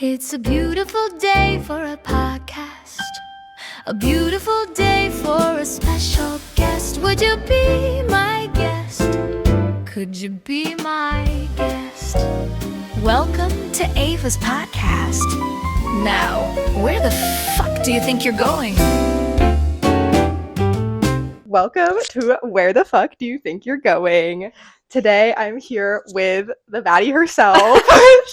It's a beautiful day for a podcast. A beautiful day for a special guest. Would you be my guest? Could you be my guest? Welcome to Ava's podcast. Now, where the fuck do you think you're going? Welcome to Where the Fuck Do You Think You're Going? Today I'm here with the baddie herself.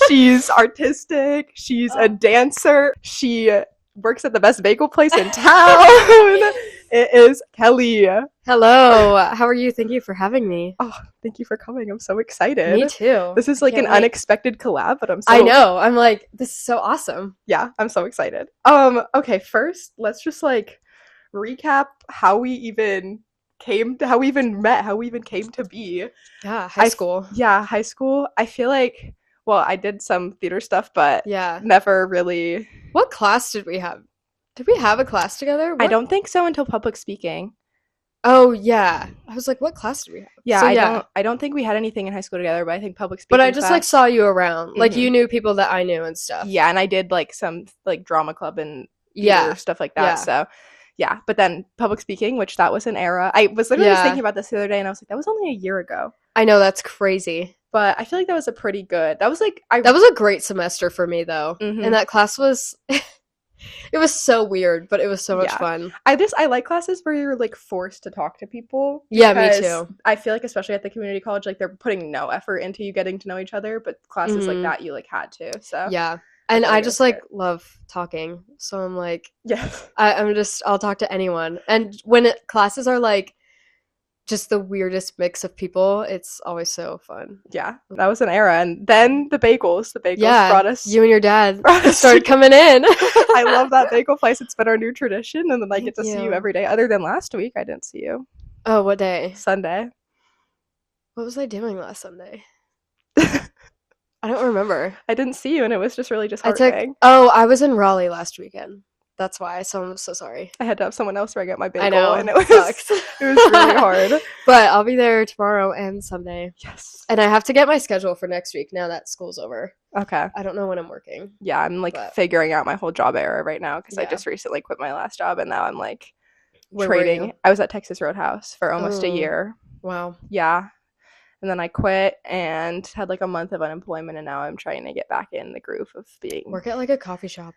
She's artistic, she's a dancer, she works at the best bagel place in town. It is Kelly. Hello, how are you? Thank you for having me. Oh, thank you for coming. I'm so excited. Me too. This is like an unexpected collab, but I know. I'm like, this is so awesome. Yeah, I'm so excited. Okay, first, let's just like recap how we even met, how we even came to be. Yeah, high school. High school. I feel like, well, I did some theater stuff, but yeah, never really. What class did we have? Did we have a class together? I don't think so until public speaking. Oh yeah, I was like, what class did we have? Yeah, so, I don't think we had anything in high school together, but I think public speaking. But I just class, like saw you around, like you knew people that I knew and stuff. Yeah, and I did like some like drama club and theater stuff like that. Yeah. So. Yeah, but then public speaking, which that was an era. I was literally just thinking about this the other day, and I was like, that was only a year ago. I know, that's crazy. But I feel like that was a pretty good. That was a great semester for me though, mm-hmm. and that class was. It was so weird, but it was so much fun. I like classes where you're like forced to talk to people. Yeah, me too. I feel like especially at the community college, like they're putting no effort into you getting to know each other, but classes like that you like had to. So yeah. And I just like love talking, so I'm like, I'll talk to anyone. And when classes are like just the weirdest mix of people, it's always so fun. Yeah, that was an era. And then the bagels brought us. You and your dad started coming in. I love that bagel place. It's been our new tradition, and then I get to see you every day. Other than last week, I didn't see you. Oh, what day? Sunday. What was I doing last Sunday? I don't remember. I didn't see you, and it was just really disheartening. I was in Raleigh last weekend. That's why. So I'm so sorry. I had to have someone else bring up my bagel. I know. And it was really hard. But I'll be there tomorrow and Sunday. Yes. And I have to get my schedule for next week now that school's over. Okay. I don't know when I'm working. Yeah, I'm like figuring out my whole job era right now because I just recently quit my last job, and now I'm like trading. I was at Texas Roadhouse for almost a year. Wow. Yeah. And then I quit and had like a month of unemployment, and now I'm trying to get back in the groove of being. Work at like a coffee shop.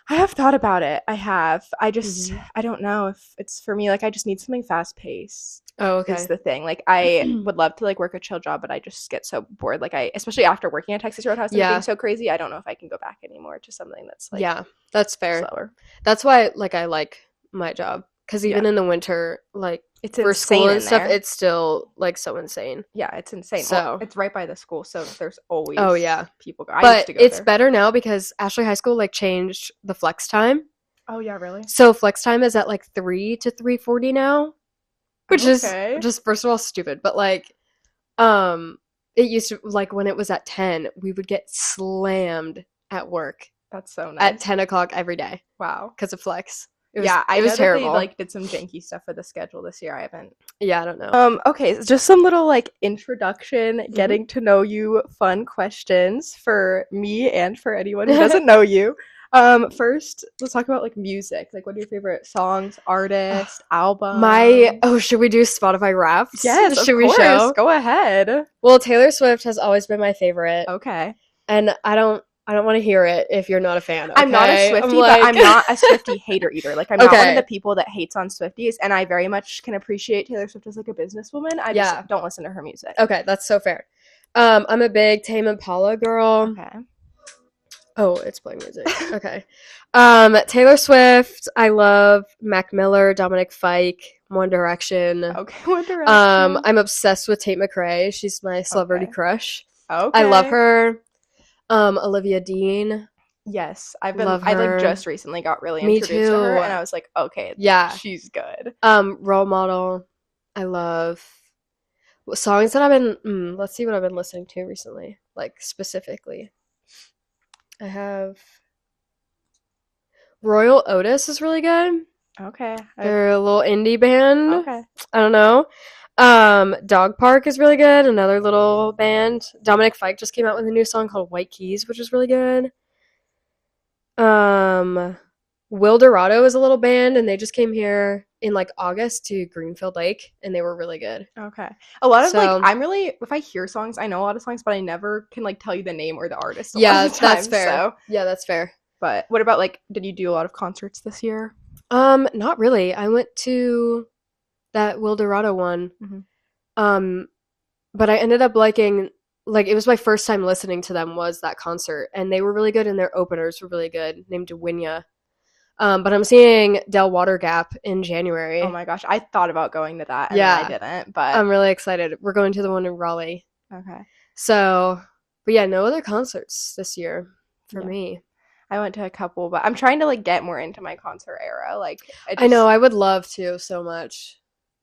I have thought about it. I have. I just, I don't know if it's for me. Like, I just need something fast paced. Oh, okay. Is the thing. Like, I would love to like work a chill job, but I just get so bored. Like, especially after working at Texas Roadhouse and being so crazy, I don't know if I can go back anymore to something that's like that's fair. Slower. That's why like I like my job. Because even in the winter, like, it's for school and stuff, there. it's still, like, so insane. Yeah, it's insane. So well, it's right by the school, so there's always people go. But used to go it's there. better now because Ashley High School, like, changed the flex time. Oh, yeah, really? So flex time is at, like, 3 to 3:40 now, which is just, first of all, stupid. But, like, it used to, like, when it was at 10, we would get slammed at work. That's so nice. At 10 o'clock every day. Wow. Because of flex. I was know terrible. That they like did some janky stuff for the schedule this year. I haven't. Yeah, I don't know. Okay, just some little like introduction, getting to know you, fun questions for me and for anyone who doesn't know you. First, let's talk about like music. Like, what are your favorite songs, artists, albums? Should we do Spotify Wrapped? Yes, should of we course. show? Go ahead. Well, Taylor Swift has always been my favorite. Okay. And I don't want to hear it if you're not a fan. Okay? I'm not a Swiftie, but I'm not a Swiftie hater either. Like, I'm not one of the people that hates on Swifties, and I very much can appreciate Taylor Swift as like a businesswoman. I just don't listen to her music. Okay, that's so fair. I'm a big Tame Impala girl. Okay. Oh, it's playing music. Okay. Taylor Swift. I love Mac Miller, Dominic Fike, One Direction. Okay, One Direction. I'm obsessed with Tate McRae. She's my celebrity crush. Okay. I love her. Olivia Dean. Yes, I like just recently got really introduced to her, and I was like, okay, she's good. Role model. I love songs that I've been. Let's see what I've been listening to recently, like specifically. I have Royal Otis is really good. Okay, they're a little indie band. Okay, I don't know. Dog Park is really good. Another little band. Dominic Fike just came out with a new song called White Keys, which is really good. Will Dorado is a little band, and they just came here in like August to Greenfield Lake, and they were really good. Okay. A lot of like So- I'm really if I hear songs, I know a lot of songs, but I never can like tell you the name or the artist. A lot Yeah, of the that's time, fair. So. Yeah, that's fair. But what about like? Did you do a lot of concerts this year? Not really. I went to that Will Dorado one. Mhm. But I ended up liking, like, it was my first time listening to them was that concert, and they were really good, and their openers were really good, named Winya. But I'm seeing Del Water Gap in January. Oh my gosh, I thought about going to that, and Yeah. then I didn't. But I'm really excited. We're going to the one in Raleigh. okay. So, but yeah, no other concerts this year for Yeah. me. I went to a couple, but I'm trying to like get more into my concert era. Like I know, I would love to so much.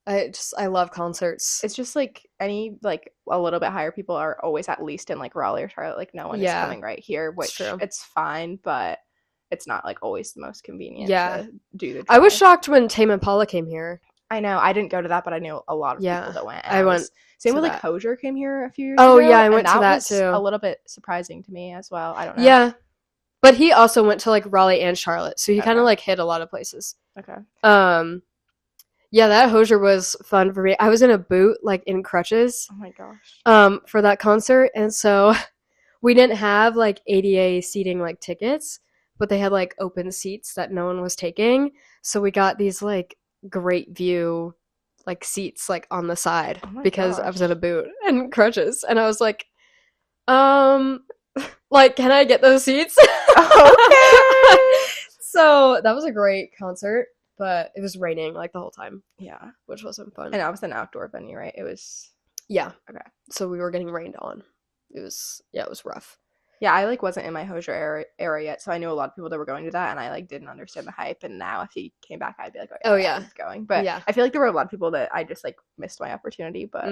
I love concerts. it's just like any like a little bit higher people are always at least in like Raleigh or Charlotte. Like no one is Yeah. coming right here, which true. it's fine, but it's not like always the most convenient Yeah. to do the I was drive. shocked when Tame Impala came here. I know. I didn't go to that, but I knew a lot of Yeah, people that went. I and went same to with like that. Hozier came here a few years Oh, ago. yeah, I and went to that was too. a little bit surprising to me as well. I don't know. Yeah. But he also went to like Raleigh and Charlotte, so he kind Okay. of like hit a lot of places. Okay. Yeah, that Hozier was fun for me. I was in a boot, like in crutches, Oh my gosh. for that concert, and so we didn't have like ADA seating like tickets, but they had like open seats that no one was taking. So we got these like great view like seats like on the side Oh my because I was gosh. in a boot and crutches, and I was like, like, can I get those seats? Okay. So that was a great concert, but it was raining like the whole time, Yeah. which wasn't fun. And that was an outdoor venue, right? It was. Yeah. Okay. So we were getting rained on. It was rough. Yeah, I like wasn't in my Hozier era yet, so I knew a lot of people that were going to that, and I like didn't understand the hype. And now, if he came back, I'd be like, Oh, yeah, yeah. he's going. But Yeah. I feel like there were a lot of people that I just like missed my opportunity. But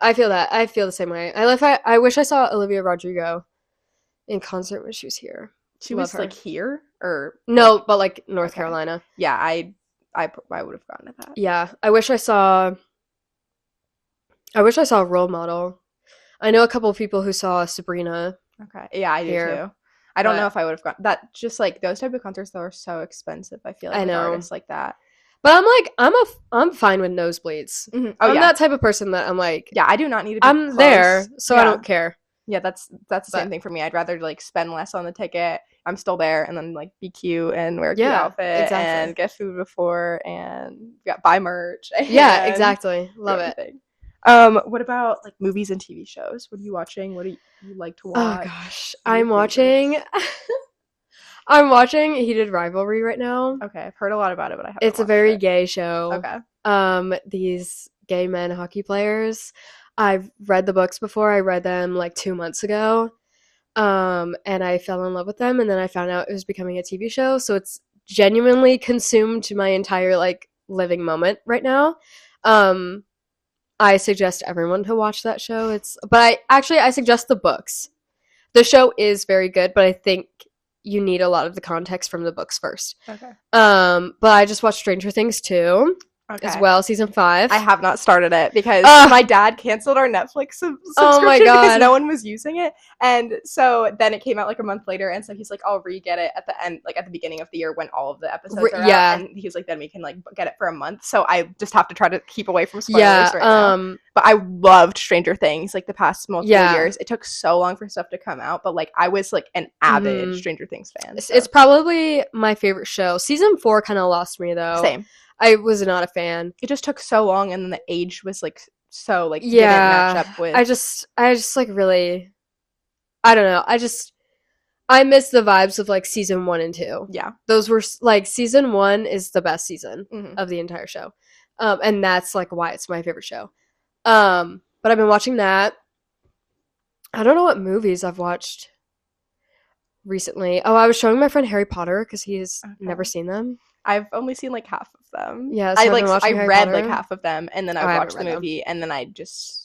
I feel that. I feel the same way. I wish I saw Olivia Rodrigo in concert when she was here. she Love was her. like here, or No, but like North Okay. Carolina. yeah, I would have gone to that. Yeah. I wish I saw a role model. I know a couple of people who saw Sabrina. Okay, yeah, I do Here. too. I don't know But- if I would have gone. That just like those type of concerts though are so expensive. I feel like I with know. artists like that. But I'm like, I'm fine with nosebleeds. Oh I'm yeah, that type of person that I'm like, yeah. I do not need to. Be I'm close. there, so I Yeah. don't care. Yeah, that's the same But- thing for me. I'd rather like spend less on the ticket. I'm still there, and then like be cute and wear a cute Yeah, outfit exactly. and get food before and buy merch. Yeah, and exactly. do Love it. everything. What about like movies and TV shows? What are you watching? What do you like to watch? Oh gosh, What are your I'm watching. I'm watching Heated Rivalry right now. Okay, I've heard a lot about it, but I haven't. It's a watched very it. gay show. Okay. These gay men hockey players. I've read the books before. I read them like 2 months ago. And I fell in love with them, and then I found out it was becoming a TV show. So it's genuinely consumed my entire like living moment right now. I suggest everyone to watch that show. But I suggest the books. The show is very good, but I think you need a lot of the context from the books first. Okay. But I just watched Stranger Things 2 Okay. as well, season 5. I have not started it because Ugh. my dad canceled our Netflix subscription Oh my because God. no one was using it. And so then it came out like a month later, and so he's like, I'll re-get it at the end, like at the beginning of the year when all of the episodes are Yeah. out. And he was like, then we can like get it for a month. So I just have to try to keep away from spoilers Yeah, right now. But I loved Stranger Things like the past multiple Yeah. years. It took so long for stuff to come out, but like I was like an avid Mhm. Stranger Things fan. it's probably my favorite show. Season 4 kind of lost me though. Same. I was not a fan. It just took so long, and then the age was like so like Yeah, didn't match up with. I just like really, I don't know. I miss the vibes of like season 1 and 2. yeah. Those were like season 1 is the best season Mhm. of the entire show, and that's like why it's my favorite show. But I've been watching that. I don't know what movies I've watched recently. Oh, I was showing my friend Harry Potter because he's never Okay. seen them. I've only seen like half of them. Yeah, so I I've like been watching I Harry read Potter. like half of them, and then Oh, I I haven't watched the read them. movie, and then I just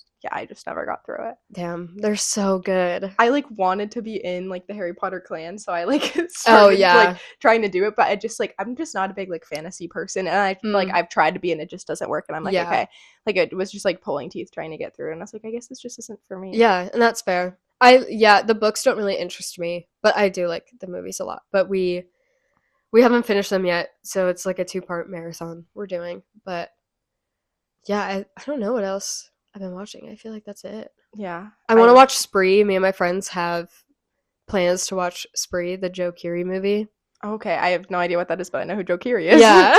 never got through it. Damn, they're so good. I like wanted to be in like the Harry Potter clan, so I like started yeah. like trying to do it, but I just like I'm just not a big like fantasy person, and I feel like Mm. I've tried to be and it just doesn't work, and I'm like Yeah. okay, like it was just like pulling teeth trying to get through, and I was like I guess this just isn't for me. Yeah, and that's fair. The books don't really interest me, but I do like the movies a lot. But we haven't finished them yet, so it's like a 2-part marathon we're doing. But yeah, I don't know what else I've been watching. I feel like that's it. Yeah. I want to watch Spree. Me and my friends have plans to watch Spree, the Joe Keery movie. Okay, I have no idea what that is, but I know who Joe Keery is. Yeah.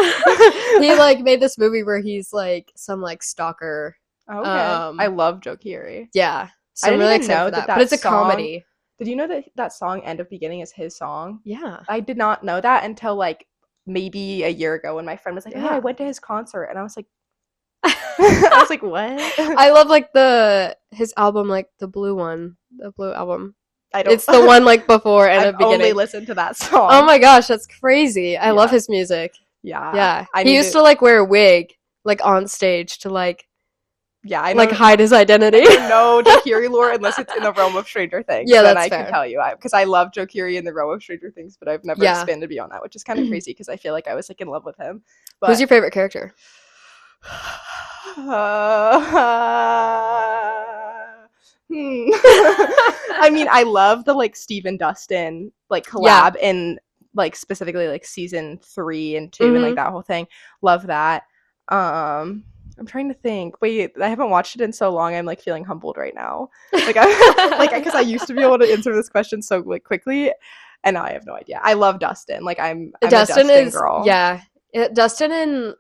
He like made this movie where he's like some like stalker. Okay. I love Joe Keery. Yeah. So I I'm didn't really even excited know for that that. But it's a song- comedy. Did you know that that song End of Beginning is his song? Yeah. I did not know that until like maybe a year ago when my friend was like, "Yeah, I went to his concert," and I was like, I was like, "What?" I love like his album, like the blue one, the blue album. I don't. It's the one like before and I've the beginning. only listened to that song. Oh my gosh, that's crazy! I love his music. Yeah. Yeah, I he need used to like wear a wig like on stage to like I like hide his identity. I don't know Joe Keery lore unless it's in the realm of Stranger Things. Yeah, then that's I fair. can tell you because I love Joe Keery in the realm of Stranger Things, but I've never expanded beyond that, which is kind of crazy because I feel like I was like in love with him. But Who's your favorite character? I mean, I love the like Steve and Dustin like collab in like specifically like season 3 and 2 and like that whole thing. Love that. I'm trying to think. Wait, I haven't watched it in so long. I'm like feeling humbled right now. Like I like because I used to be able to answer this question so like quickly, and now I have no idea. I love Dustin. Like I'm Dustin a Dustin girl. Yeah, Dustin and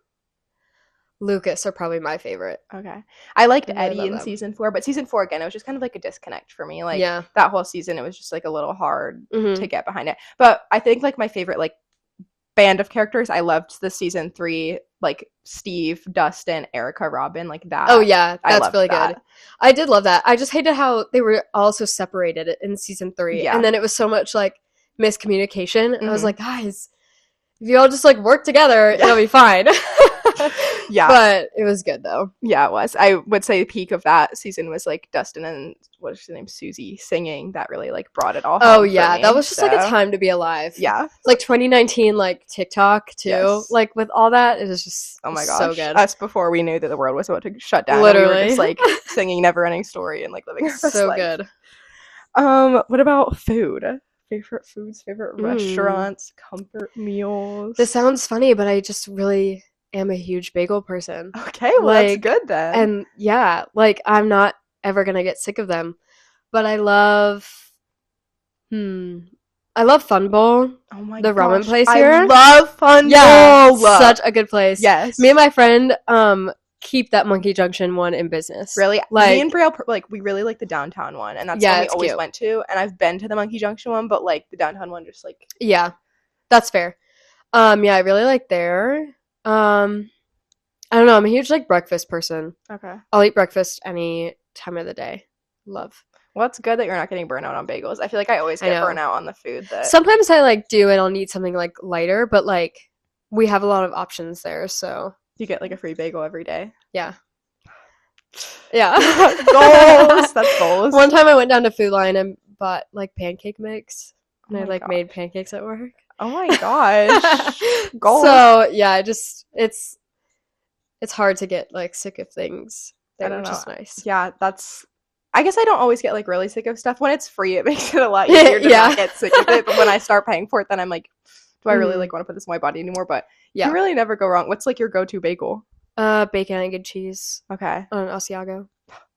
Lucas are probably my favorite. Okay. I liked I Eddie love in them. season 4, but season 4 again, it was just kind of like a disconnect for me. Like Yeah. that whole season, it was just like a little hard Mhm. to get behind it. But I think like my favorite like band of characters, I loved the season 3 like Steve, Dustin, Erica, Robin, like that. Oh yeah, I that's loved really that. good. I did love that. I just hated how they were also separated in season 3, Yeah. and then it was so much like miscommunication. I was Mhm. like, guys, if you all just like work together, it'll be fine. Yeah. But it was good though. Yeah, it was. I would say the peak of that season was like Dustin and what is her name, Susie, singing. That really like brought it all home Oh for yeah, me, that was just like a so, time to be alive. Yeah. It's like 2019, like TikTok too. Yes. Like with all that, it was just Oh my gosh. so good. Us before we knew that the world was about to shut down. And we were Literally. just like singing Never Ending Story and like living our best So life. good. What about food? Favorite foods, favorite Mm. restaurants, comfort meals. This sounds funny, but I just really am a huge bagel person. Okay, well that's like, good then. And yeah, like I'm not ever gonna get sick of them. But I love Fun Bowl. oh my the ramen gosh, place I here. love Fun Yeah, Bowl. such a good place. Yes. Me and my friend keep that Monkey Junction one in business. Really, Like- me and Brielle, like we really like the downtown one, and that's Yeah, one we it's always cute. went to. And I've been to the Monkey Junction one, but like the downtown one, just like Yeah, that's fair. Yeah, I really like there. I don't know. I'm a huge like breakfast person. okay. I'll eat breakfast any time of the day. Love. Well, it's good that you're not getting burnout on bagels. I feel like I always I get know. burnout on the food. That Sometimes I like do and I'll need something like lighter, but like we have a lot of options there, so you get like a free bagel every day. yeah. Yeah. Goals. That's goals. One time I went down to Food Line and bought like pancake mix, and Oh I my like gosh. made pancakes at work. Oh my gosh. Goals. So yeah, it's hard to get like sick of things I there, don't which know. is nice. Yeah, that's. I guess I don't always get like really sick of stuff. When it's free, it makes it a lot easier to Yeah. not get sick of it. But when I start paying for it, then I'm like, do I really Mhm. like want to put this in my body anymore? But Yeah. you really never go wrong. What's like your go-to bagel? Bacon, egg, and cheese Okay, on an Asiago.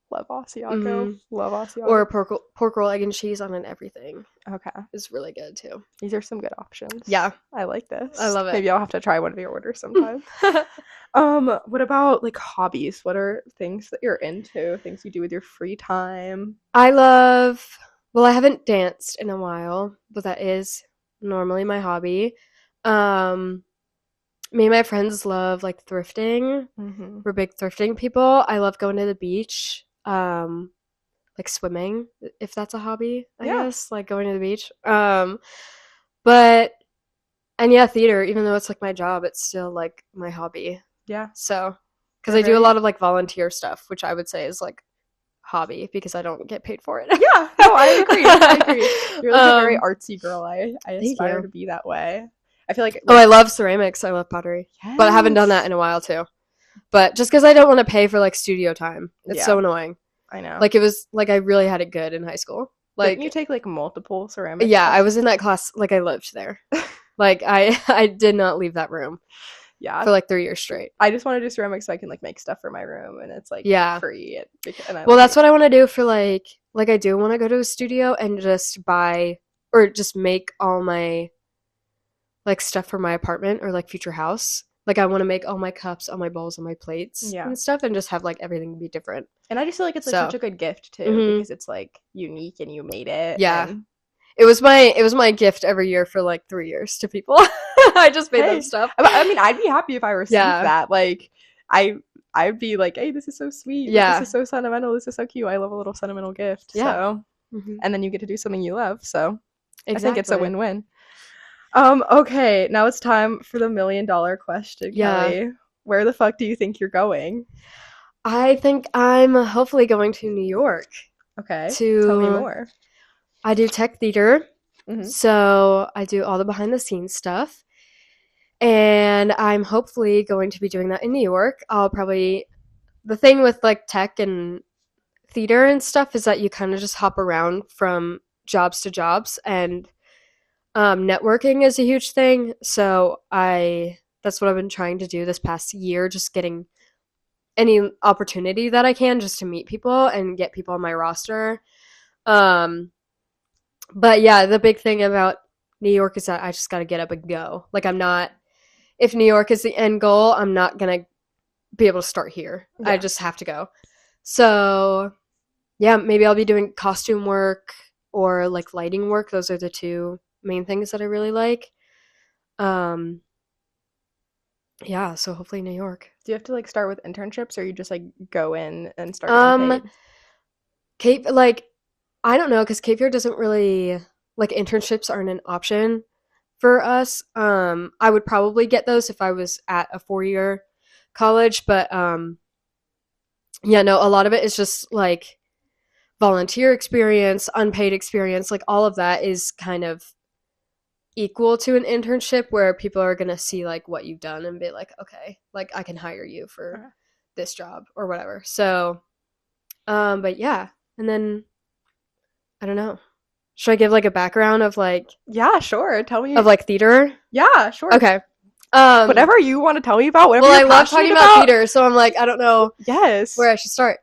love Asiago. Love Asiago. Or pork roll, egg, and cheese on an everything okay, is really good too. these are some good options. Yeah. I like this. I love it. Maybe I'll have to try one of your orders sometime. What about like hobbies? What are things that you're into? Things you do with your free time? I haven't danced in a while, but that is normally my hobby. Me and my friends love like thrifting. Mm-hmm. We're big thrifting people. I love going to the beach. Like swimming, if that's a hobby, I Yeah. guess, like going to the beach. But and yeah, theater, even though it's like my job, it's still like my hobby. Yeah. So, because You're I do a very- lot of like volunteer stuff, which I would say is like hobby because I don't get paid for it. Yeah. No, I agree. I agree. You're like a very Um, artsy girl. I thank aspire you. to be that way. I feel like. Oh, I love ceramics. I love pottery, but I haven't done that in a while too. But just because I don't want to pay for like studio time, it's Yeah. so annoying. I know. Like it was like I really had it good in high school. Like, Like, didn't you take like multiple ceramics yeah, I classes? was in that class. Like, I lived there. Like, I did not leave that room Yeah. for like 3 years straight. I just want to do ceramics so I can like make stuff for my room, and it's like Yeah. free. And Well, that's what I want to do for like I do want to go to a studio and just buy or just make all my like stuff for my apartment or like future house. Like, I want to make all my cups, all my bowls, all my plates Yeah. and stuff, and just have like everything be different. And I just feel like it's like So. such a good gift too, Mhm. because it's like unique and you made it. Yeah. and- It was my gift every year for like 3 years to people. I just made them Hey. stuff. I mean, I'd be happy if I received Yeah. that. Like, I'd be like, hey, this is so sweet. Like, Yeah. this is so sentimental. This is so cute. I love a little sentimental gift. Yeah. So, Mhm. and then you get to do something you love. So, Exactly. I think it's a win-win. Okay, now it's time for the $1 million question, Yeah. Kelly. Where the fuck do you think you're going? I think I'm hopefully going to New York. Okay, To tell me more. I do tech theater, Mhm. so I do all the behind the scenes stuff. And I'm hopefully going to be doing that in New York. The thing with like tech and theater and stuff is that you kind of just hop around from jobs to jobs, and networking is a huge thing. So that's what I've been trying to do this past year, just getting any opportunity that I can just to meet people and get people on my roster. But yeah, the big thing about New York is that I just got to get up and go. Like, if New York is the end goal, I'm not going to be able to start here. Yeah. I just have to go. So yeah, maybe I'll be doing costume work or like lighting work. Those are the two main things that I really like. Yeah, so hopefully New York. Do you have to like start with internships, or you just like go in and start getting paid? Cape, like, I don't know, because Cape Fear doesn't really, like, internships aren't an option for us. I would probably get those if I was at a 4-year college, but yeah, no, a lot of it is just like volunteer experience, unpaid experience, like all of that is kind of equal to an internship, where people are going to see like what you've done and be like, okay, like I can hire you for this job or whatever. So but yeah, and then I don't know, should I give like a background of like Yeah, sure. Tell me. of like theater? Yeah, sure. Okay. Whatever you want to tell me about, whatever Well, I you're love talking passionate about theater, so I'm like, I don't know Yes. where I should start.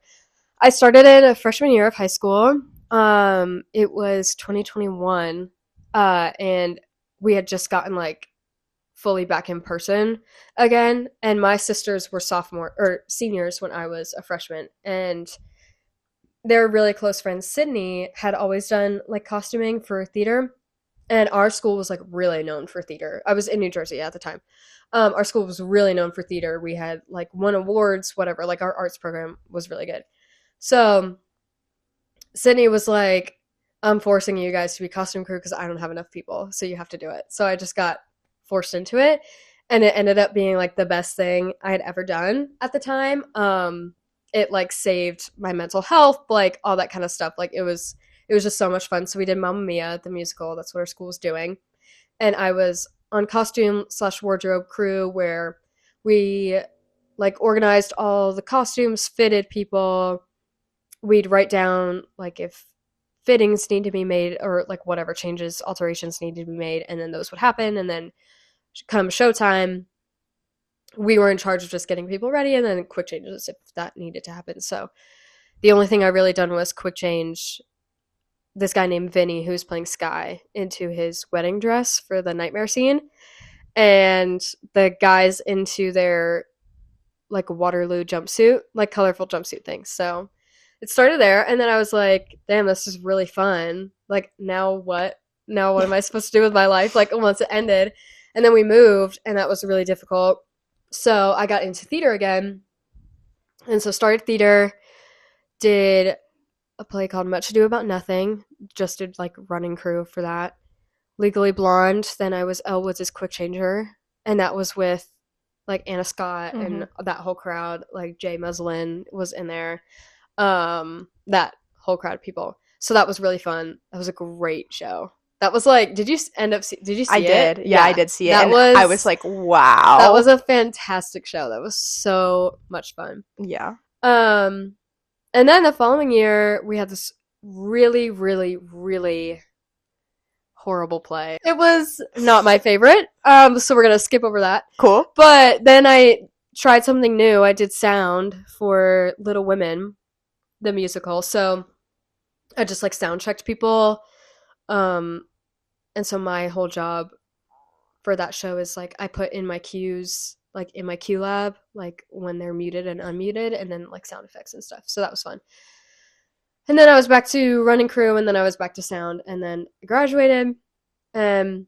I started in a freshman year of high school. It was 2021, and we had just gotten like fully back in person again, and my sisters were seniors when I was a freshman, and their really close friend Sydney had always done like costuming for theater, and our school was like really known for theater. I was in New Jersey at the time. Our school was really known for theater. We had like won awards, whatever. Like, our arts program was really good. So Sydney was like, I'm forcing you guys to be costume crew because I don't have enough people, so you have to do it. So I just got forced into it, and it ended up being like the best thing I had ever done at the time. It like saved my mental health, like all that kind of stuff. Like, it was just so much fun. So we did Mamma Mia, the musical. That's what our school was doing. And I was on costume/wardrobe crew, where we like organized all the costumes, fitted people. We'd write down like if fittings need to be made or like whatever changes, alterations need to be made, and then those would happen. And then come showtime, we were in charge of just getting people ready and then quick changes if that needed to happen. So the only thing I really done was quick change this guy named Vinny, who's playing Sky, into his wedding dress for the nightmare scene, and the guys into their like Waterloo jumpsuit, like colorful jumpsuit things. So it started there, and then I was like, damn, this is really fun. Like, now what am I supposed to do with my life, like, once it ended? And then we moved, and that was really difficult. So I got into theater again, and so started theater, did a play called Much Ado About Nothing, just did like running crew for that. Legally Blonde, then I was Elle Woods' quick changer, and that was with like Anna Scott and that whole crowd. Like, Jay Muslin was in there, that whole crowd of people. So that was really fun. That was a great show. That was like, did you see I it? did. Yeah, I did see it. That And was, I was like, wow. that was a fantastic show. That was so much fun. Yeah. And then the following year, we had this really, really, really horrible play. It was not my favorite, so we're gonna skip over that. Cool. But then I tried something new. I did sound for Little Women, the musical. So I just like sound checked people. And so my whole job for that show is like I put in my cues, like in my cue lab, like when they're muted and unmuted, and then like sound effects and stuff. So that was fun. And then I was back to running crew, and then I was back to sound, and then I graduated. College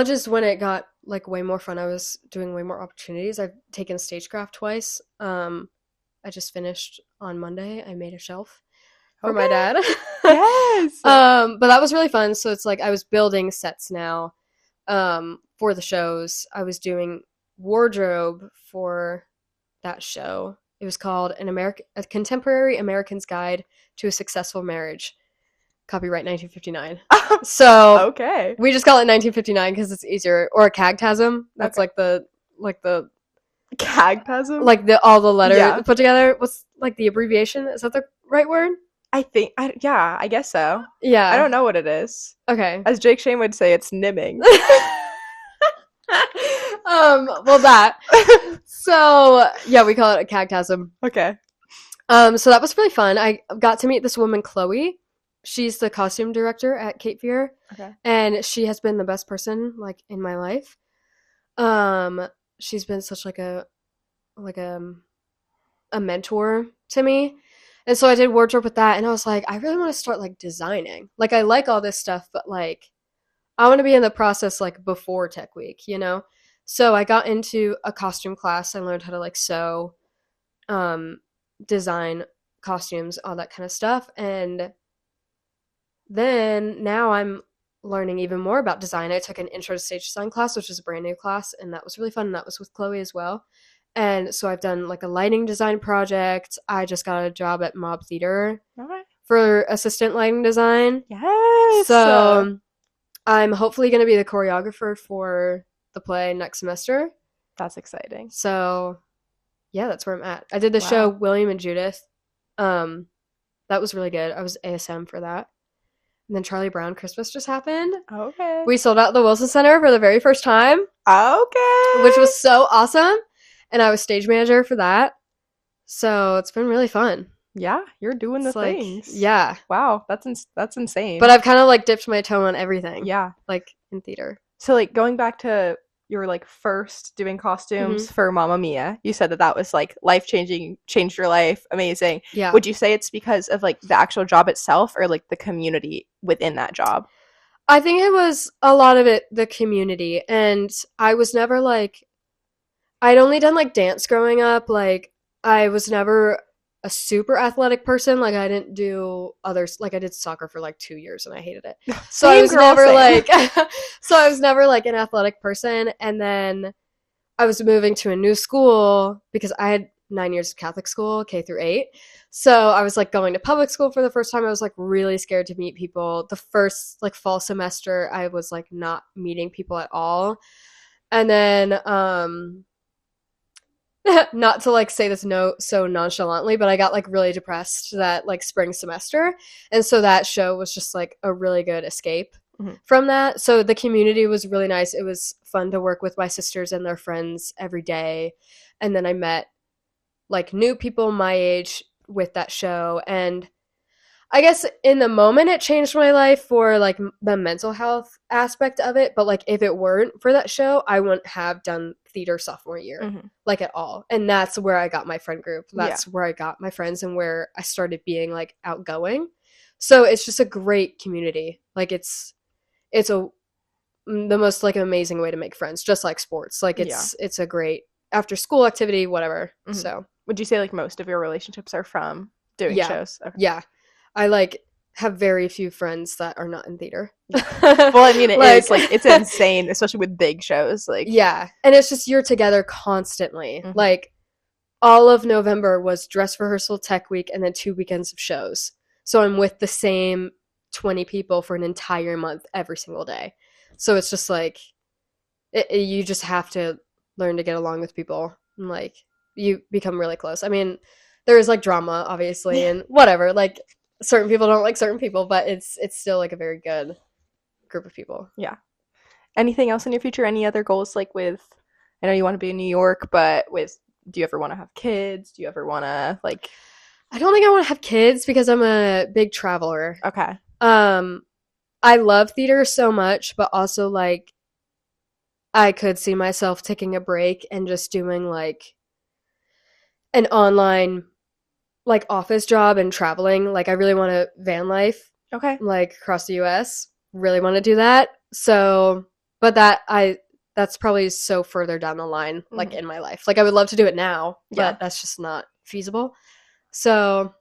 is when it got like way more fun. I was doing way more opportunities. I've taken stagecraft twice. I just finished on Monday. I made a shelf for my dad. Yes. But that was really fun. So it's like I was building sets now for the shows. I was doing wardrobe for that show. It was called A Contemporary American's Guide to a Successful Marriage. Copyright 1959. So okay. we just call it 1959 because it's easier. Or a cagtasm. That's like the Cagtasm? like all the letters Yeah. put together. What's like the abbreviation? Is that the right word? I think, yeah, I guess so. Yeah. I don't know what it is. Okay. As Jake Shane would say, it's nimming. Well, that. So yeah, we call it a cagtasm. Okay. So that was really fun. I got to meet this woman, Chloe. She's the costume director at Cape Fear. Okay. And she has been the best person like in my life. She's been such like a mentor to me. And so I did wardrobe with that, and I was like, I really want to start like designing. Like I like all this stuff, but like I want to be in the process like before Tech Week, you know? So I got into a costume class. I learned how to like sew, design costumes, all that kind of stuff. And then now I'm learning even more about design. I took an intro to stage design class, which is a brand new class, and that was really fun. And that was with Chloe as well. And so I've done like a lighting design project. I just got a job at Mob Theater for assistant lighting design. Yes. So I'm hopefully going to be the choreographer for the play next semester. That's exciting. So yeah, that's where I'm at. I did the show William and Judith. That was really good. I was ASM for that. And then Charlie Brown Christmas just happened. Okay. We sold out the Wilson Center for the very first time. Okay. Which was so awesome. And I was stage manager for that. So it's been really fun. Yeah, you're doing the things. Yeah. Wow, that's insane. But I've kind of like dipped my toe on everything. Yeah. Like in theater. So like going back to your like first doing costumes for Mamma Mia, you said that was like life-changing, changed your life, amazing. Yeah. Would you say it's because of like the actual job itself or like the community within that job? I think it was a lot of it, the community. And I was never like, I'd only done like dance growing up. Like I was never a super athletic person. Like I didn't do others. Like I did soccer for like 2 years and I hated it. So I was never like, so I was never like an athletic person. And then I was moving to a new school because I had 9 years of Catholic school, K through 8. So I was like going to public school for the first time. I was like really scared to meet people. The first like fall semester, I was like not meeting people at all. And then, not to like say this so nonchalantly, but I got like really depressed that like spring semester, and so that show was just like a really good escape from that. So the community was really nice. It was fun to work with my sisters and their friends every day, and then I met like new people my age with that show. And I guess in the moment it changed my life for like the mental health aspect of it, but like if it weren't for that show, I wouldn't have done theater sophomore year like at all. And that's where I got my friend group. That's where I got my friends and where I started being like outgoing. So it's just a great community. Like it's the most like amazing way to make friends, just like sports. Like it's a great after school activity, whatever. So would you say like most of your relationships are from doing shows? Okay. Yeah. I like have very few friends that are not in theater. Well, I mean, it is like it's insane, especially with big shows. Like, yeah, and it's just you're together constantly. Like all of November was dress rehearsal, Tech Week, and then 2 weekends of shows. So I'm with the same 20 people for an entire month every single day. So it's just like you just have to learn to get along with people, and like you become really close. I mean, there is like drama, obviously, and whatever, like. certain people don't like certain people, but it's still like a very good group of people. Yeah. Anything else in your future? Any other goals, like with, I know you want to be in New York, but with, do you ever want to have kids? Do you ever want to, like... I don't think I want to have kids because I'm a big traveler. Okay. I love theater so much, but also, like, I could see myself taking a break and just doing, like, an online, like, office job and traveling. Like, I really want to van life. Okay. Like, across the US. Really want to do that. So, but that's probably so further down the line, like, in my life. Like, I would love to do it now, but that's just not feasible. So,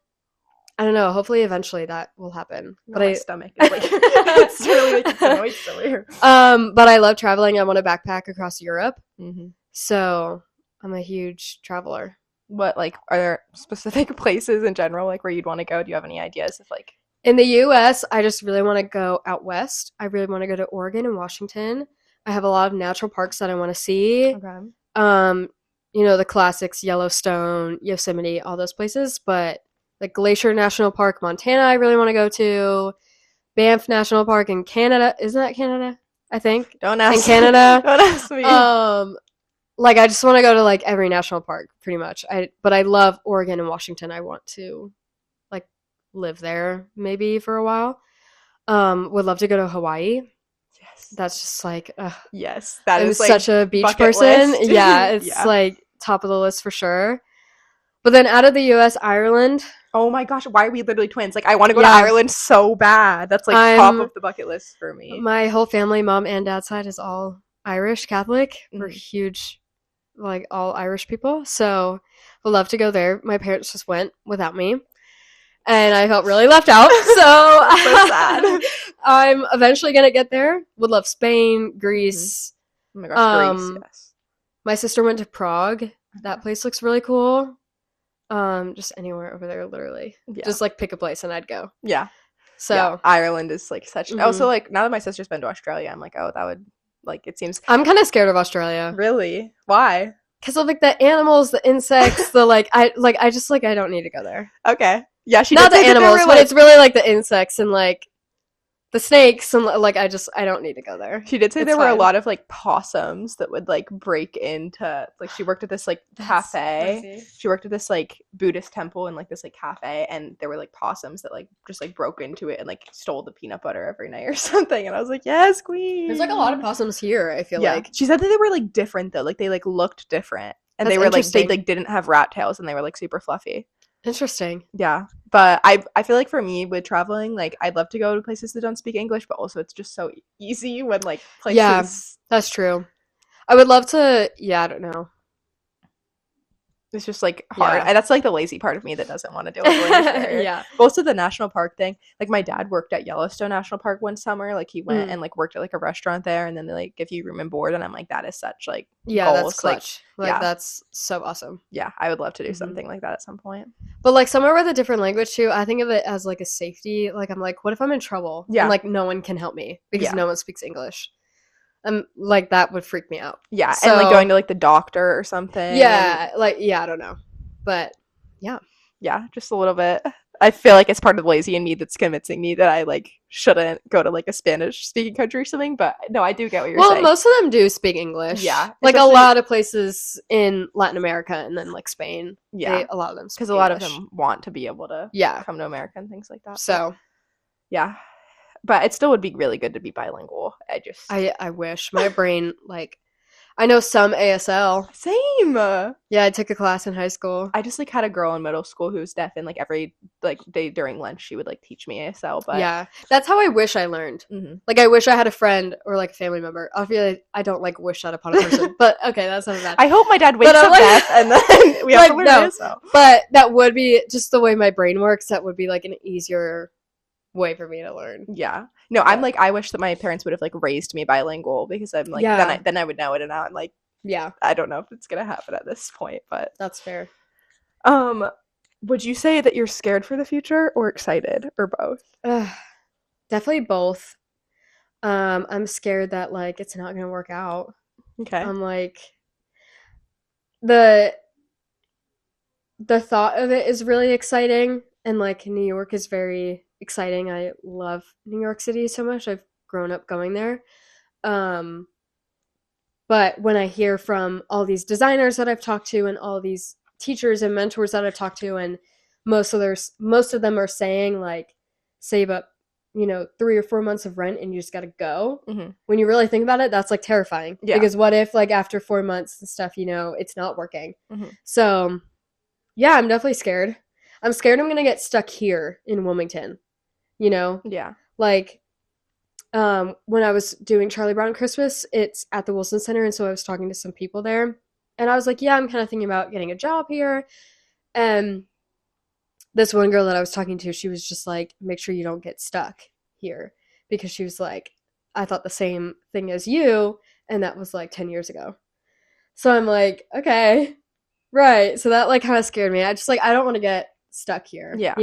I don't know. Hopefully, eventually that will happen. But my stomach is like, it's really like, it's so weird. But I love traveling. I want to backpack across Europe. Mm-hmm. So I'm a huge traveler. What, like, are there specific places in general, like, where you'd want to go? Do you have any ideas of, like... In the U.S., I just really want to go out west. I really want to go to Oregon and Washington. I have a lot of natural parks that I want to see. Okay. You know, the classics, Yellowstone, Yosemite, all those places, but like Glacier National Park, Montana, I really want to go to. Banff National Park in Canada. Isn't that Canada? I think. Don't ask in Canada. Don't ask me. Like, I just want to go to, like, every national park, pretty much. But I love Oregon and Washington. I want to, like, live there maybe for a while. Would love to go to Hawaii. Yes. That's just, like, yes. That is, like, such a beach person. List. Yeah, it's, like, top of the list for sure. But then out of the U.S., Ireland. Oh my gosh, why are we literally twins? Like, I want to go to Ireland so bad. That's, like, top of the bucket list for me. My whole family, mom and dad's side, is all Irish Catholic. We're huge, like, all Irish people. So would love to go there. My parents just went without me. And I felt really left out. So sad. I'm eventually going to get there. Would love Spain, Greece. Oh my gosh, Greece, yes. My sister went to Prague. That place looks really cool. Just anywhere over there, literally. Yeah. Just, like, pick a place and I'd go. Yeah. So yeah. Ireland is, like, such... Also, like, now that my sister's been to Australia, I'm like, oh, that would, like, it seems... I'm kind of scared of Australia. Really? Why? Because of, like, the animals, the insects, the, like, I don't need to go there. Okay. Yeah, she not did the say animals, that but it's really, like, the insects and, like, the snakes, and, like, I don't need to go there. She did say there were a lot of, like, possums that would, like, break into, like, she worked at this, like, cafe. She worked at this, like, Buddhist temple and, like, this, like, cafe, and there were, like, possums that, like, just, like, broke into it and, like, stole the peanut butter every night or something, and I was like, yes, queen! There's, like, a lot of possums here, I feel like. She said that they were, like, different, though. Like, they, like, looked different. And they were, like, they, like, didn't have rat tails, and they were, like, super fluffy. Interesting. Yeah. But I feel like for me with traveling, like, I'd love to go to places that don't speak English, but also it's just so easy when, like, places... Yeah, that's true. I would love to... Yeah, I don't know. It's just, like, hard. Yeah. And that's, like, the lazy part of me that doesn't want to do it. Yeah. Most of the national park thing, like, my dad worked at Yellowstone National Park one summer. Like, he went and, like, worked at, like, a restaurant there, and then they, like, give you room and board, and I'm like, that is such, like, goals. That's clutch. Like, that's so awesome. Yeah, I would love to do something like that at some point. But, like, somewhere with a different language, too, I think of it as, like, a safety. Like, I'm like, what if I'm in trouble? Yeah. And, like, no one can help me because no one speaks English. Like, that would freak me out. Yeah, so, and, like, going to, like, the doctor or something. Yeah, like, yeah, I don't know. But, yeah. Yeah, just a little bit. I feel like it's part of the lazy in me that's convincing me that I, like, shouldn't go to, like, a Spanish-speaking country or something, but no, I do get what you're saying. Well, most of them do speak English. Yeah. Like, a lot of places in Latin America and then, like, Spain. Yeah. A lot of them speak because a lot of them want to be able to come to America and things like that. So. Yeah. But it still would be really good to be bilingual. I wish. My brain, like... I know some ASL. Same. Yeah, I took a class in high school. I just, like, had a girl in middle school who was deaf, and, like, every, like, day during lunch she would, like, teach me ASL. But yeah, that's how I wish I learned. Like, I wish I had a friend or, like, a family member. Obviously, I don't, like, wish that upon a person. But okay, that's not bad. I hope my dad wakes up deaf and then we have to learn ASL. But that would be just the way my brain works. That would be, like, an easier way for me to learn. Yeah. No, I'm like, I wish that my parents would have, like, raised me bilingual, because I'm like, then I would know it, and now I'm like, I don't know if it's gonna happen at this point, but that's fair. Would you say that you're scared for the future or excited, or both? Definitely both. I'm scared that, like, it's not gonna work out. Okay. I'm like, the thought of it is really exciting. And like New York is very exciting. I love New York City so much. I've grown up going there. Um, but when I hear from all these designers that I've talked to and all these teachers and mentors that I've talked to, and most of them are saying like save up, 3 or 4 months of rent and you just got to go. Mm-hmm. When you really think about it, that's like terrifying. Yeah. Because what if like after 4 months and stuff, it's not working. Mm-hmm. So yeah, I'm definitely scared. I'm scared I'm going to get stuck here in Wilmington, Yeah. Like, when I was doing Charlie Brown Christmas, it's at the Wilson Center, and so I was talking to some people there, and I was like, yeah, I'm kind of thinking about getting a job here, and this one girl that I was talking to, she was just like, make sure you don't get stuck here, because she was like, I thought the same thing as you, and that was like 10 years ago. So I'm like, okay, right. So that like kind of scared me. I just like, I don't want to get stuck here. Yeah.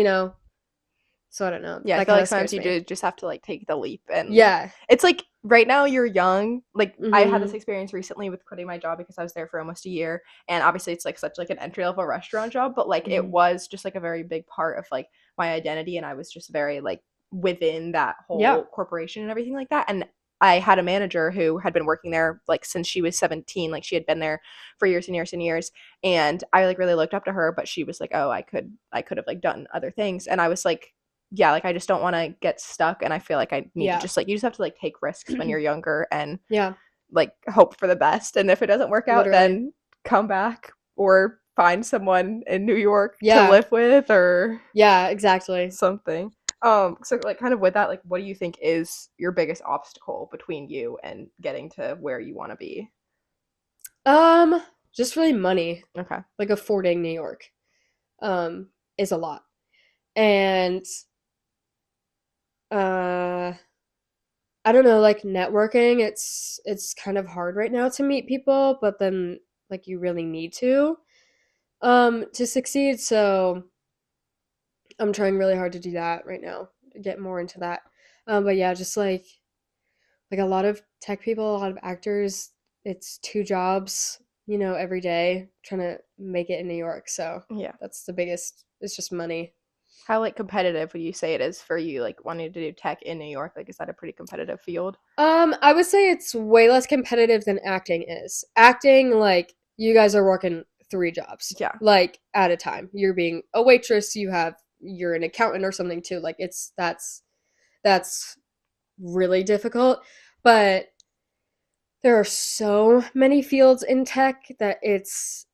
So I don't know. Yeah, that I feel like kinda sometimes scares you me. do just have to like take the leap, and Yeah. it's like right now you're young. Like I had this Mhm. experience recently with quitting my job because I was there for almost a year, and obviously it's like such like an entry level restaurant job, but like it Mhm. was just like a very big part of like my identity, and I was just very like within that whole Yeah. corporation and everything like that. And I had a manager who had been working there like since she was 17, like she had been there for years and years and years, and I like really looked up to her, but she was like, oh, I could have like done other things, and I was like, yeah, like I just don't want to get stuck, and I feel like I need Yeah. to just like you just have to like take risks when you're younger and Yeah. like hope for the best, and if it doesn't work out, Literally. then come back or find someone in New York Yeah. to live with or Yeah, exactly. something. So like kind of with that, like what do you think is your biggest obstacle between you and getting to where you want to be? Just really money. Okay. Like affording New York, is a lot. And uh I don't know, like networking, it's kind of hard right now to meet people, but then like you really need to succeed. So I'm trying really hard to do that right now, get more into that. But yeah, just like a lot of tech people, a lot of actors, it's 2 jobs, every day trying to make it in New York. So Yeah. that's the biggest, it's just money. How like competitive would you say it is for you, like wanting to do tech in New York? Like is that a pretty competitive field? I would say it's way less competitive than acting is. Acting, like, you guys are working 3 jobs. Yeah. Like, at a time. You're being a waitress, you're an accountant or something too. Like, that's really difficult. But there are so many fields in tech that it's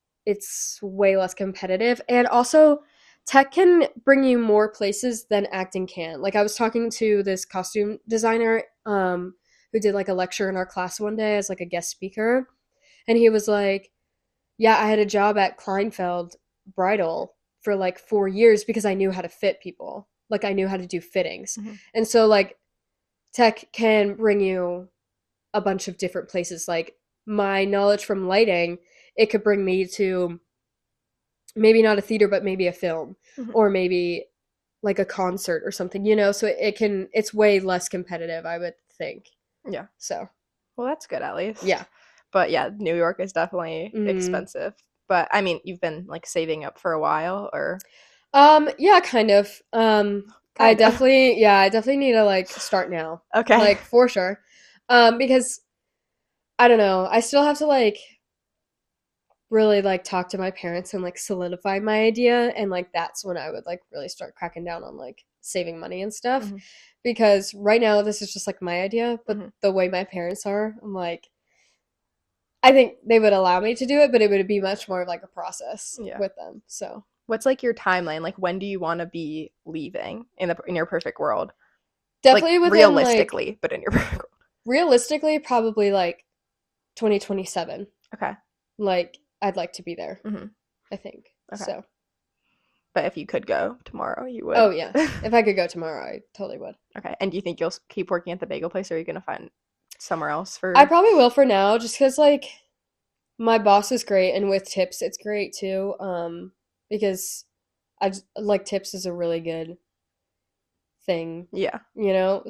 way less competitive. And also, tech can bring you more places than acting can. Like, I was talking to this costume designer, who did like a lecture in our class one day as like a guest speaker, and he was like, yeah, I had a job at Kleinfeld Bridal for like 4 years because I knew how to fit people, like I knew how to do fittings. Mhm. And so like tech can bring you a bunch of different places. Like my knowledge from lighting, it could bring me to maybe not a theater but maybe a film, Mhm. or maybe like a concert or something, so it's way less competitive, I would think. Yeah. So Well, that's good at least. yeah. But yeah, New York is definitely Mhm. expensive. But I mean, you've been like saving up for a while, or Yeah, kind of. I Kind of. definitely need to like start now. Okay. Like for sure. Because I don't know, I still have to like really like talk to my parents and like solidify my idea, and like that's when I would like really start cracking down on like saving money and stuff. Mhm. Because right now this is just like my idea, but Mhm. the way my parents are, I'm like, I think they would allow me to do it, but it would be much more of like a process Yeah. with them. So What's like your timeline? Like when do you want to be leaving in your perfect world? definitely Like within realistically, but in your perfect world. realistically, probably like 2027. Okay. Like I'd like to be there. Mhm. I think. Okay. So. But if you could go tomorrow, you would. Oh yeah. If I could go tomorrow, I totally would. Okay. And do you think you'll keep working at the bagel place, or are you gonna find somewhere else for? I probably will for now, just because like my boss is great, and with tips, it's great too. Because like tips is a really good thing, Yeah.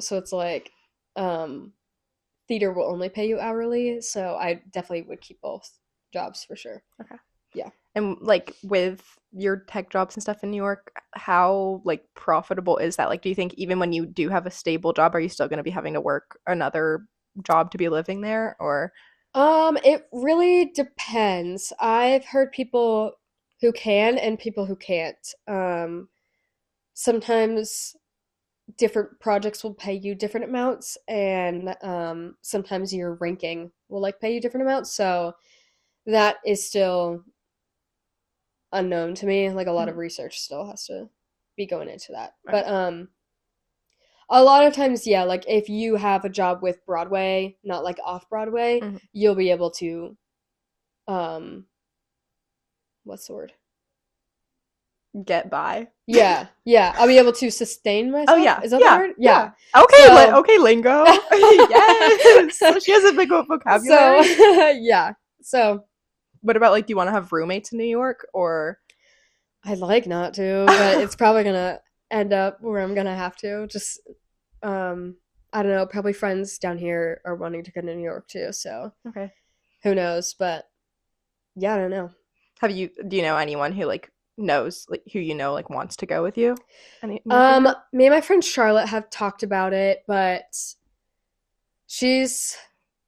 So it's like, theater will only pay you hourly, so I definitely would keep both jobs for sure. Okay. Yeah. And like with your tech jobs and stuff in New York, how like profitable is that? Like, do you think even when you do have a stable job, are you still going to be having to work another job to be living there, or? It really depends. I've heard people who can and people who can't. Sometimes different projects will pay you different amounts, and sometimes your ranking will like pay you different amounts. So that is still unknown to me. Like a lot of research still has to be going into that. Okay. But a lot of times, yeah, like if you have a job with Broadway, not like off Broadway, you'll be able to what's the word? Get by. Yeah. I'll be able to sustain myself. Oh yeah. Is that the word? Yeah. Okay, So- okay, lingo. Yes. So she has a big vocabulary. So yeah. So What about like, do you want to have roommates in New York, or? I'd like not to, but it's probably gonna end up where I'm gonna have to. Just I don't know, probably friends down here are wanting to come to New York too, so Okay. who knows? But yeah, I don't know. Do you know anyone who like knows, like who you know like wants to go with you? Me and my friend Charlotte have talked about it, but she's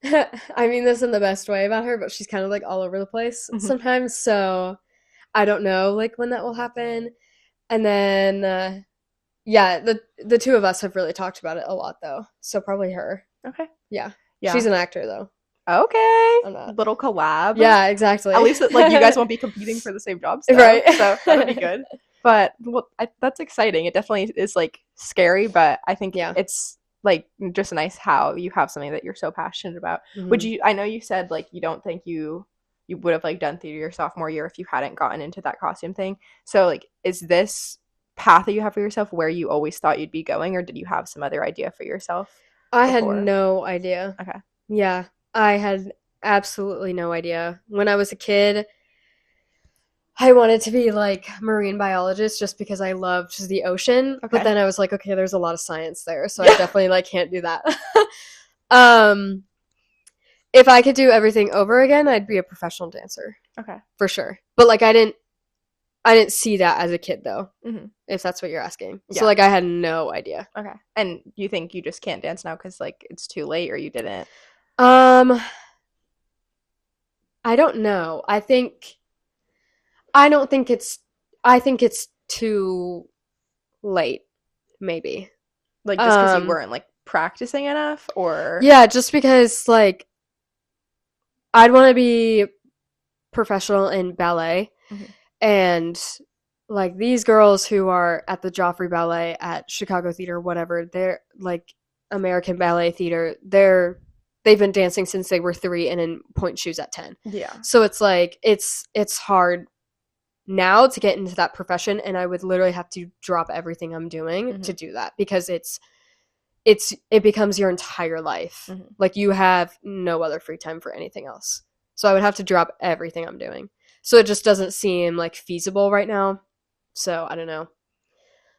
I mean this in the best way about her, but she's kind of like all over the place sometimes, so I don't know like when that will happen. And then yeah, the two of us have really talked about it a lot though. So probably her. Okay. Yeah. Yeah. She's an actor though. Okay. I'm not. Little collab. Yeah, exactly. At least like you guys won't be competing for the same jobs, though, right? So that'll be good. But well, that's exciting. It definitely is like scary, but I think it's like just nice how you have something that you're so passionate about. Would you? I know you said like you don't think you would have like done theater your sophomore year if you hadn't gotten into that costume thing. So like, is this path that you have for yourself where you always thought you'd be going, or did you have some other idea for yourself? I had no idea. Okay. Yeah, I had absolutely no idea. When I was a kid, I wanted to be like marine biologist just because I loved the ocean. Okay. But then I was like, okay, there's a lot of science there, so I definitely like can't do that. If I could do everything over again, I'd be a professional dancer. Okay. For sure. But like I didn't see that as a kid though. If that's what you're asking. Yeah. So like I had no idea. Okay. And you think you just can't dance now because like it's too late, or you didn't? I don't know. I think it's too late, maybe. Like just because you weren't like practicing enough, or? Yeah, just because like I'd want to be professional in ballet, and like these girls who are at the Joffrey Ballet at Chicago Theater, whatever, they're like American Ballet Theater. They've been dancing since they were 3 and in point shoes at 10. Yeah. So it's like it's hard now to get into that profession, and I would literally have to drop everything I'm doing to do that, because it becomes your entire life. Like you have no other free time for anything else. So I would have to drop everything I'm doing. So it just doesn't seem like feasible right now. So I don't know.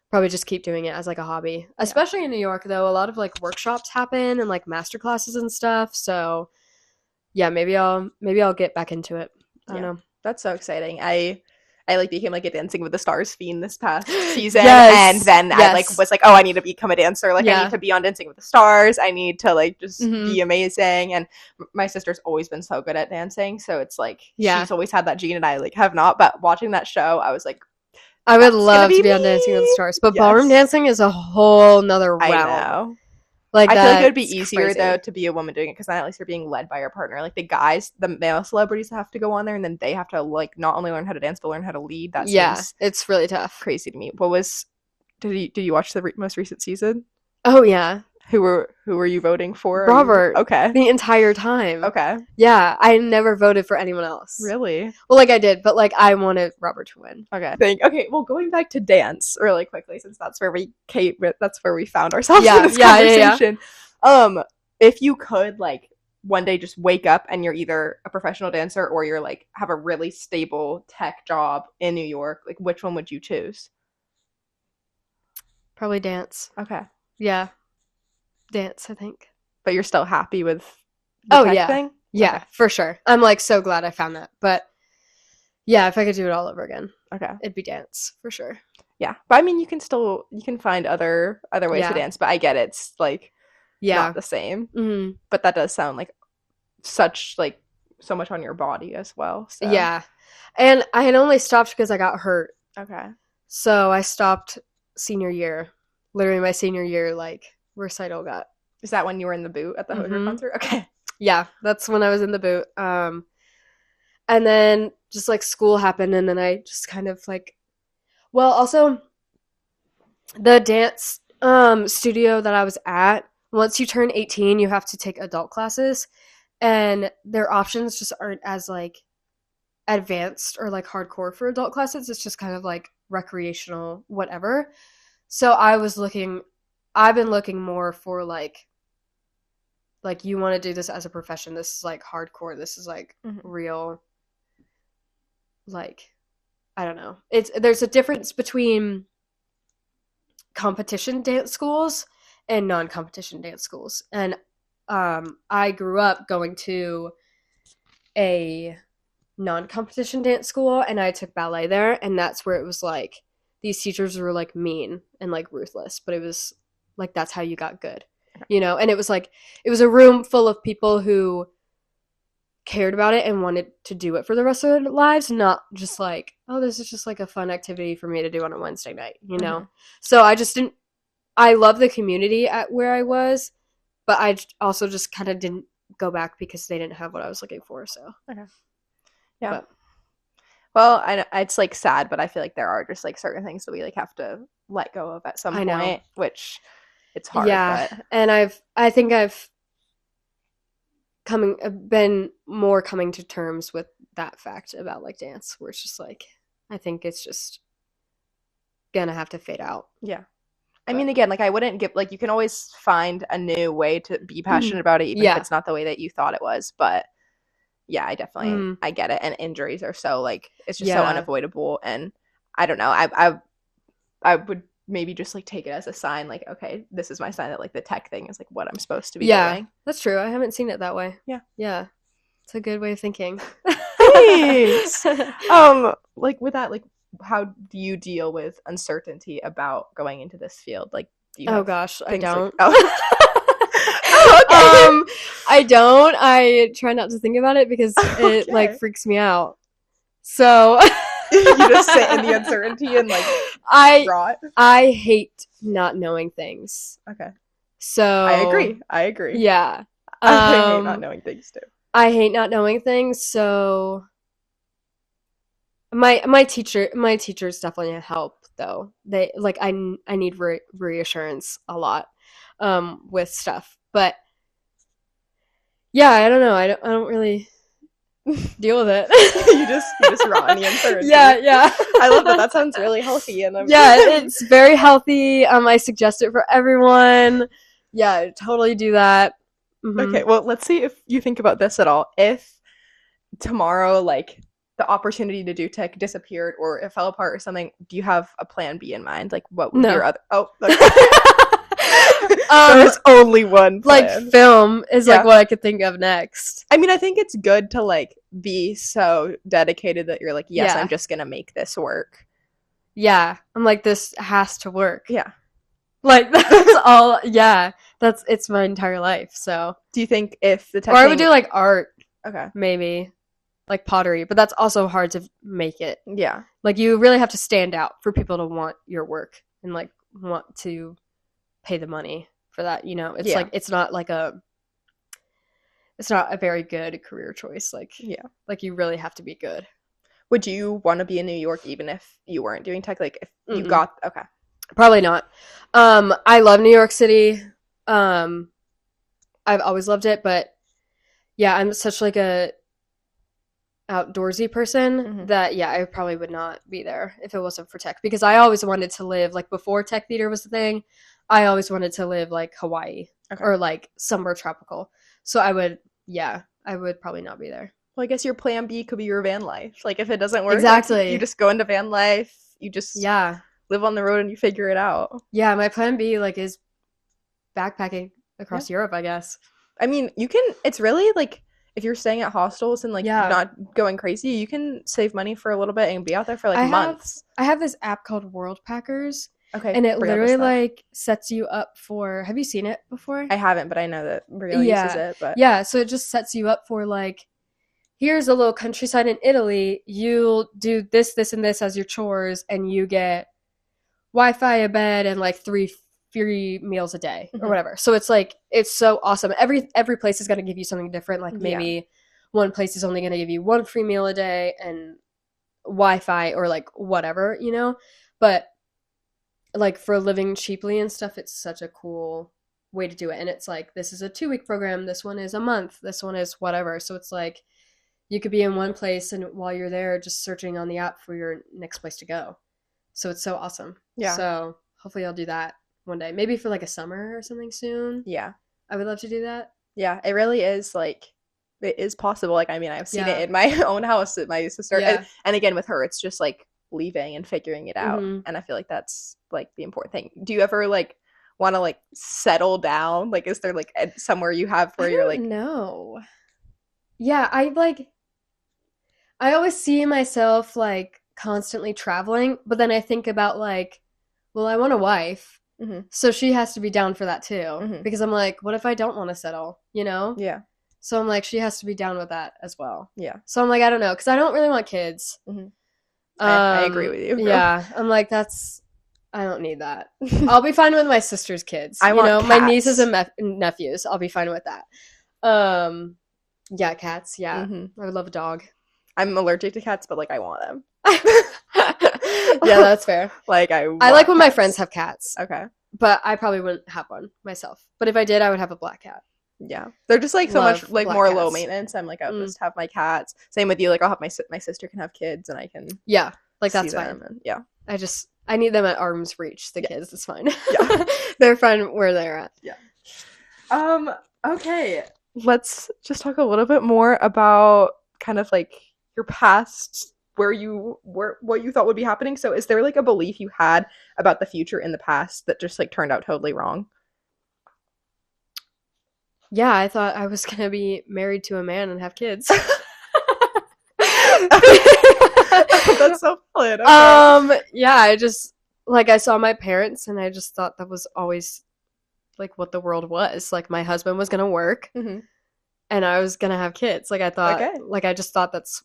Probably just keep doing it as like a hobby. Especially in New York though, a lot of like workshops happen and like master classes and stuff. So yeah, maybe I'll get back into it. I don't know. That's so exciting. I like became like a Dancing with the Stars fiend this past season, and then I like was like, oh, I need to become a dancer. Like I need to be on Dancing with the Stars. I need to like just be amazing. And my sister's always been so good at dancing, so it's like she's always had that gene, and I like have not. But watching that show, I was like, I would love to be on Dancing with the Stars, but ballroom dancing is a whole nother realm. I know. Like I feel like it would be easier though to be a woman doing it, because then at least you're being led by your partner. Like the male celebrities have to go on there, and then they have to like not only learn how to dance but learn how to lead. That seems it's really tough. Crazy to me. Did you watch the most recent season? Oh yeah. Who were you voting for? Robert. Okay. The entire time. Okay. Yeah, I never voted for anyone else. Really? Well, like I did, but like I wanted Robert to win. Okay. Okay. Well, going back to dance really quickly, since that's where we found ourselves in this conversation. Yeah. If you could like one day just wake up and you're either a professional dancer or you're like have a really stable tech job in New York, like which one would you choose? Probably dance. Okay. Yeah. Dance, I think. But you're still happy with the tech thing? Yeah, for sure. I'm like so glad I found that. But Yeah, if I could do it all over again, Okay. it'd be dance for sure. Yeah. But I mean, you can find other ways to Yeah. dance, but I get it's like Yeah. not the same. Hmm. But that does sound like such like so much on your body as well. So Yeah. And I had only stopped because I got hurt. Okay. So I stopped senior year. Literally my senior year, like, recital got. Is that when you were in the boot at the Hozier concert? Okay. Yeah, that's when I was in the boot. And then just like school happened, and then I just kind of like, well, also the dance studio that I was at, once you turn 18, you have to take adult classes, and their options just aren't as like advanced or like hardcore for adult classes. It's just kind of like recreational, whatever. So I've been looking more for like you want to do this as a profession. This is like hardcore. This is like real, like, I don't know. There's a difference between competition dance schools and non-competition dance schools. And I grew up going to a non-competition dance school, and I took ballet there, and that's where it was like these teachers were like mean and like ruthless, but it was like that's how you got good, you know. And it was like it was a room full of people who cared about it and wanted to do it for the rest of their lives, not just like, oh, this is just like a fun activity for me to do on a Wednesday night, you know. So I love the community at where I was, but I also just kind of didn't go back because they didn't have what I was looking for. So yeah. But, well, it's like sad, but I feel like there are just like certain things that we like have to let go of at some point, which it's hard. Yeah, but... and I think I've been more coming to terms with that fact about like dance, where it's just like I think it's just gonna have to fade out. Yeah. I mean, again, like I wouldn't give like you can always find a new way to be passionate about it, even if it's not the way that you thought it was. But yeah, I definitely I get it. And injuries are so like it's just so unavoidable. And I don't know. I would maybe just like take it as a sign, like, okay, this is my sign that like the tech thing is like what I'm supposed to be doing. That's true. I haven't seen it that way. Yeah. It's a good way of thinking. Thanks. Like with that, like how do you deal with uncertainty about going into this field? Like, do you gosh, I don't. Okay. I don't. I try not to think about it because it like freaks me out. So you just sit in the uncertainty and like rot. I hate not knowing things. Okay. So I agree. Yeah. I hate not knowing things too. I hate not knowing things, so my teachers definitely help though. They like I need reassurance a lot with stuff. But yeah, I don't know. I don't really deal with it. you just rot in the uncertainty. Yeah. I love that. That sounds really healthy. And it's very healthy. I suggest it for everyone. Yeah, totally do that. Okay, well, let's see if you think about this at all. If tomorrow, like, the opportunity to do tech disappeared or it fell apart or something, do you have a plan B in mind? Like, what would your other... Oh, okay. There's only one plan. Like, film is, like, what I could think of next. I mean, I think it's good to, like, be so dedicated that you're like, yes, I'm just gonna make this work. Yeah. I'm like, this has to work. Yeah. Like, that's all... Yeah. It's my entire life, so... Do you think if the tech Or I would do, like, art. Okay. Maybe. Like pottery, but that's also hard to make it. Yeah. Like you really have to stand out for people to want your work and like want to pay the money for that, you know. It's like it's not a very good career choice. Like like you really have to be good. Would you want to be in New York even if you weren't doing tech? Like if you got Probably not. I love New York City. I've always loved it, but yeah, I'm such like a outdoorsy person that I probably would not be there if it wasn't for tech, because I always wanted to live like before tech theater was the thing. I always wanted to live like Hawaii or like somewhere tropical. So I would probably not be there. Well, I guess your plan B could be your van life. Like if it doesn't work, exactly, like, you just go into van life. You just live on the road and you figure it out. Yeah, my plan B like is backpacking across Europe, I guess. I mean, you can. It's really like if you're staying at hostels and like Yeah. not going crazy, you can save money for a little bit and be out there for like months. I have this app called World Packers, Okay, and it Brielle does literally that. like sets you up for. Have you seen it before? I haven't, but I know that Brielle uses it. But Yeah, so it just sets you up for like, here's a little countryside in Italy. You'll do this, this, and this as your chores, and you get Wi-Fi, a bed, and like 3 free meals a day or whatever. So it's like, it's so awesome. Every place is going to give you something different. Like maybe one place is only going to give you 1 free meal a day and Wi-Fi or like whatever, you know? But like for living cheaply and stuff, it's such a cool way to do it. And it's like, this is a 2-week program. This one is a month. This one is whatever. So it's like, you could be in one place and while you're there, just searching on the app for your next place to go. So it's so awesome. Yeah. So hopefully I'll do that one day. Maybe for like a summer or something soon. Yeah. I would love to do that. Yeah. It really is like, it is possible. Like, I mean, I've seen Yeah. it in my own house with my sister. Yeah. And again, with her, it's just like leaving and figuring it out. Mhm. And I feel like that's like the important thing. Do you ever like want to like settle down? Like, is there like somewhere you have where you're like, no. Yeah, I always see myself like constantly traveling, but then I think about like, well, I want a wife, so she has to be down for that too. Because I'm like, what if I don't want to settle? You know? yeah. So I'm like, she has to be down with that as well. Yeah. So I'm like, I don't know, because I don't really want kids. I agree with you. Yeah, I'm like, I don't need that. I'll be fine with my sister's kids. I want my cats. nieces and nephews. I'll be fine with that. Yeah, cats. Yeah, I would love a dog. I'm allergic to cats, but like I want them. Yeah, that's fair. Like I like when my cats. friends have cats. Okay. But I probably wouldn't have one myself. But if I did, I would have a black cat. Yeah, they're just like so Love much like black more cats. low maintenance. I'm like, I'll just have my cats. Same with you. Like, I'll have my sister can have kids, and I can Yeah, like that's see fine. them. And, yeah. I need them at arm's reach. The kids, it's fine. Yeah. They're fine where they're at. Yeah. Okay. Let's just talk a little bit more about kind of like your past, where you were, what you thought would be happening. So, is there like a belief you had about the future in the past that just like turned out totally wrong? Yeah, I thought I was gonna be married to a man and have kids. That's so fun. Okay. Yeah, I just like I saw my parents and I just thought that was always like what the world was. Like my husband was gonna work and I was gonna have kids. Like I thought like I just thought that's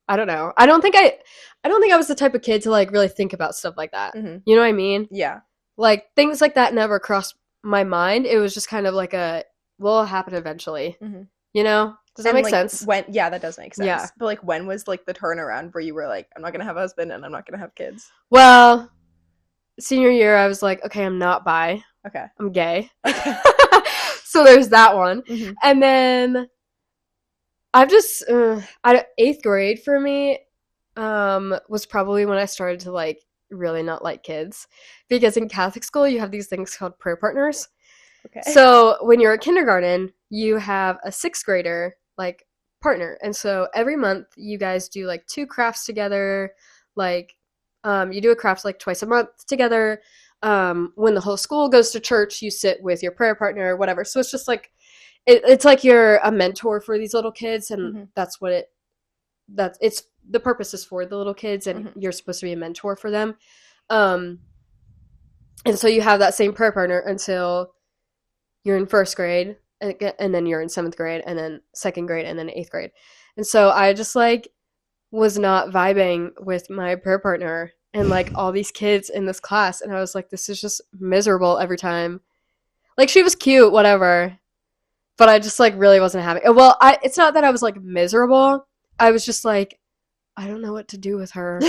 I don't know. I don't think I was the type of kid to like really think about stuff like that. You know what I mean? Yeah. Like things like that never crossed my mind. It was just kind of like will happen eventually. You know? Does that make like, sense? Yeah, that does make sense. Yeah. But like, when was like the turnaround where you were like, I'm not gonna have a husband and I'm not gonna have kids? Well, senior year, I was like, okay, I'm not bi. Okay. I'm gay. So there's that one. And then I've just, 8th grade for me was probably when I started to like really not like kids. Because in Catholic school, you have these things called prayer partners. Okay. So when you're at kindergarten, you have a 6th grader like partner, and so every month you guys do like 2 crafts together. Like you do a craft like twice a month together. When the whole school goes to church, you sit with your prayer partner or whatever. So it's just like it's like you're a mentor for these little kids, and that's what it's the purpose is for the little kids, and you're supposed to be a mentor for them. And so you have that same prayer partner until you're in 1st grade, and then you're in 7th grade, and then 2nd grade, and then 8th grade. And so I just like was not vibing with my prayer partner and like all these kids in this class, and I was like, this is just miserable every time. Like she was cute, whatever, but I just like really wasn't having. Well, it's not that I was like miserable. I was just like, I don't know what to do with her.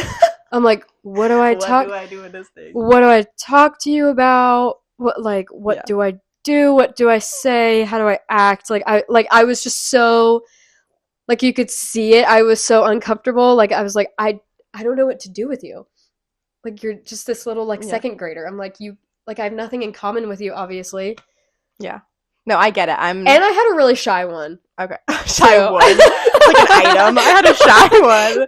I'm like, what do I talk? What do I do with this thing? What do I talk to you about? What do I do? What do I say? How do I act? I was just so, like, you could see it. I was so uncomfortable. Like I was like, I don't know what to do with you. Like you're just this little like 2nd grader. I'm like, I have nothing in common with you, obviously. Yeah. No, I get it. And I had a really shy one. Okay. Shy one. Like an item. I had a shy one.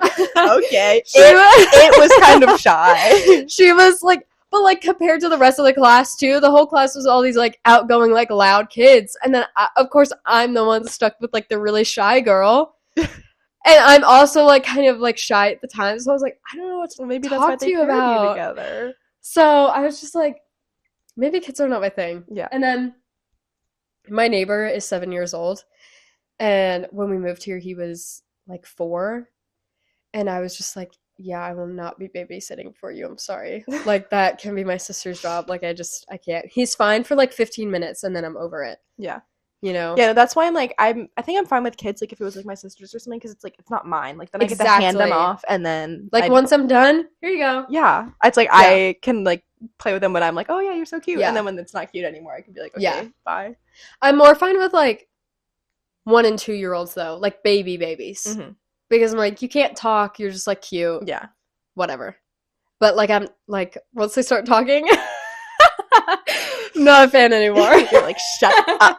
Okay. It was kind of shy. She was like, But like compared to the rest of the class too, the whole class was all these like outgoing, like loud kids. And then of course I'm the one stuck with like the really shy girl. And I'm also like kind of like shy at the time. So I was like, I don't know what to maybe talk that's why to they you paired about. you together. So I was just like, maybe kids are not my thing. Yeah. And then my neighbor is 7 years old. And when we moved here, he was like 4. And I was just like, yeah, I will not be babysitting for you. I'm sorry. Like, that can be my sister's job. Like, I can't. He's fine for like 15 minutes and then I'm over it. Yeah. You know? Yeah, no, that's why I think I'm fine with kids, like, if it was, like, my sisters or something, because it's, like, it's not mine. Like, then I get to hand them off, and then... Like, once I'm done, here you go. Yeah. It's, like, I can, like, play with them when I'm, like, oh, yeah, you're so cute. Yeah. And then when it's not cute anymore, I can be like, okay, bye. I'm more fine with, like, 1 and 2 year olds, though. Like, babies. Mm-hmm. Because I'm like, you can't talk, you're just, like, cute. Yeah. Whatever. But, like, I'm, like, once they start talking... not a fan anymore. You're like, shut up.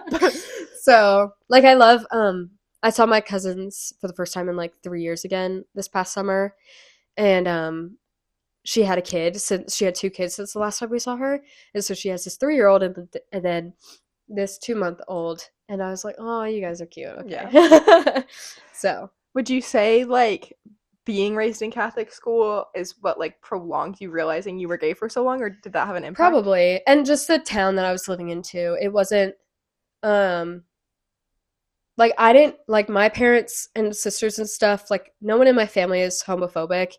So, like, I love, I saw my cousins for the first time in, like, 3 years again this past summer, and, she had a kid, since she had 2 kids since the last time we saw her, and so she has this 3-year-old and then this 2-month-old, and I was like, oh, you guys are cute, okay. Yeah. So. Would you say, like, being raised in Catholic school is what, like, prolonged you realizing you were gay for so long, or did that have an impact? Probably. And just the town that I was living into, it wasn't, like, I didn't, like, my parents and sisters and stuff, like, no one in my family is homophobic.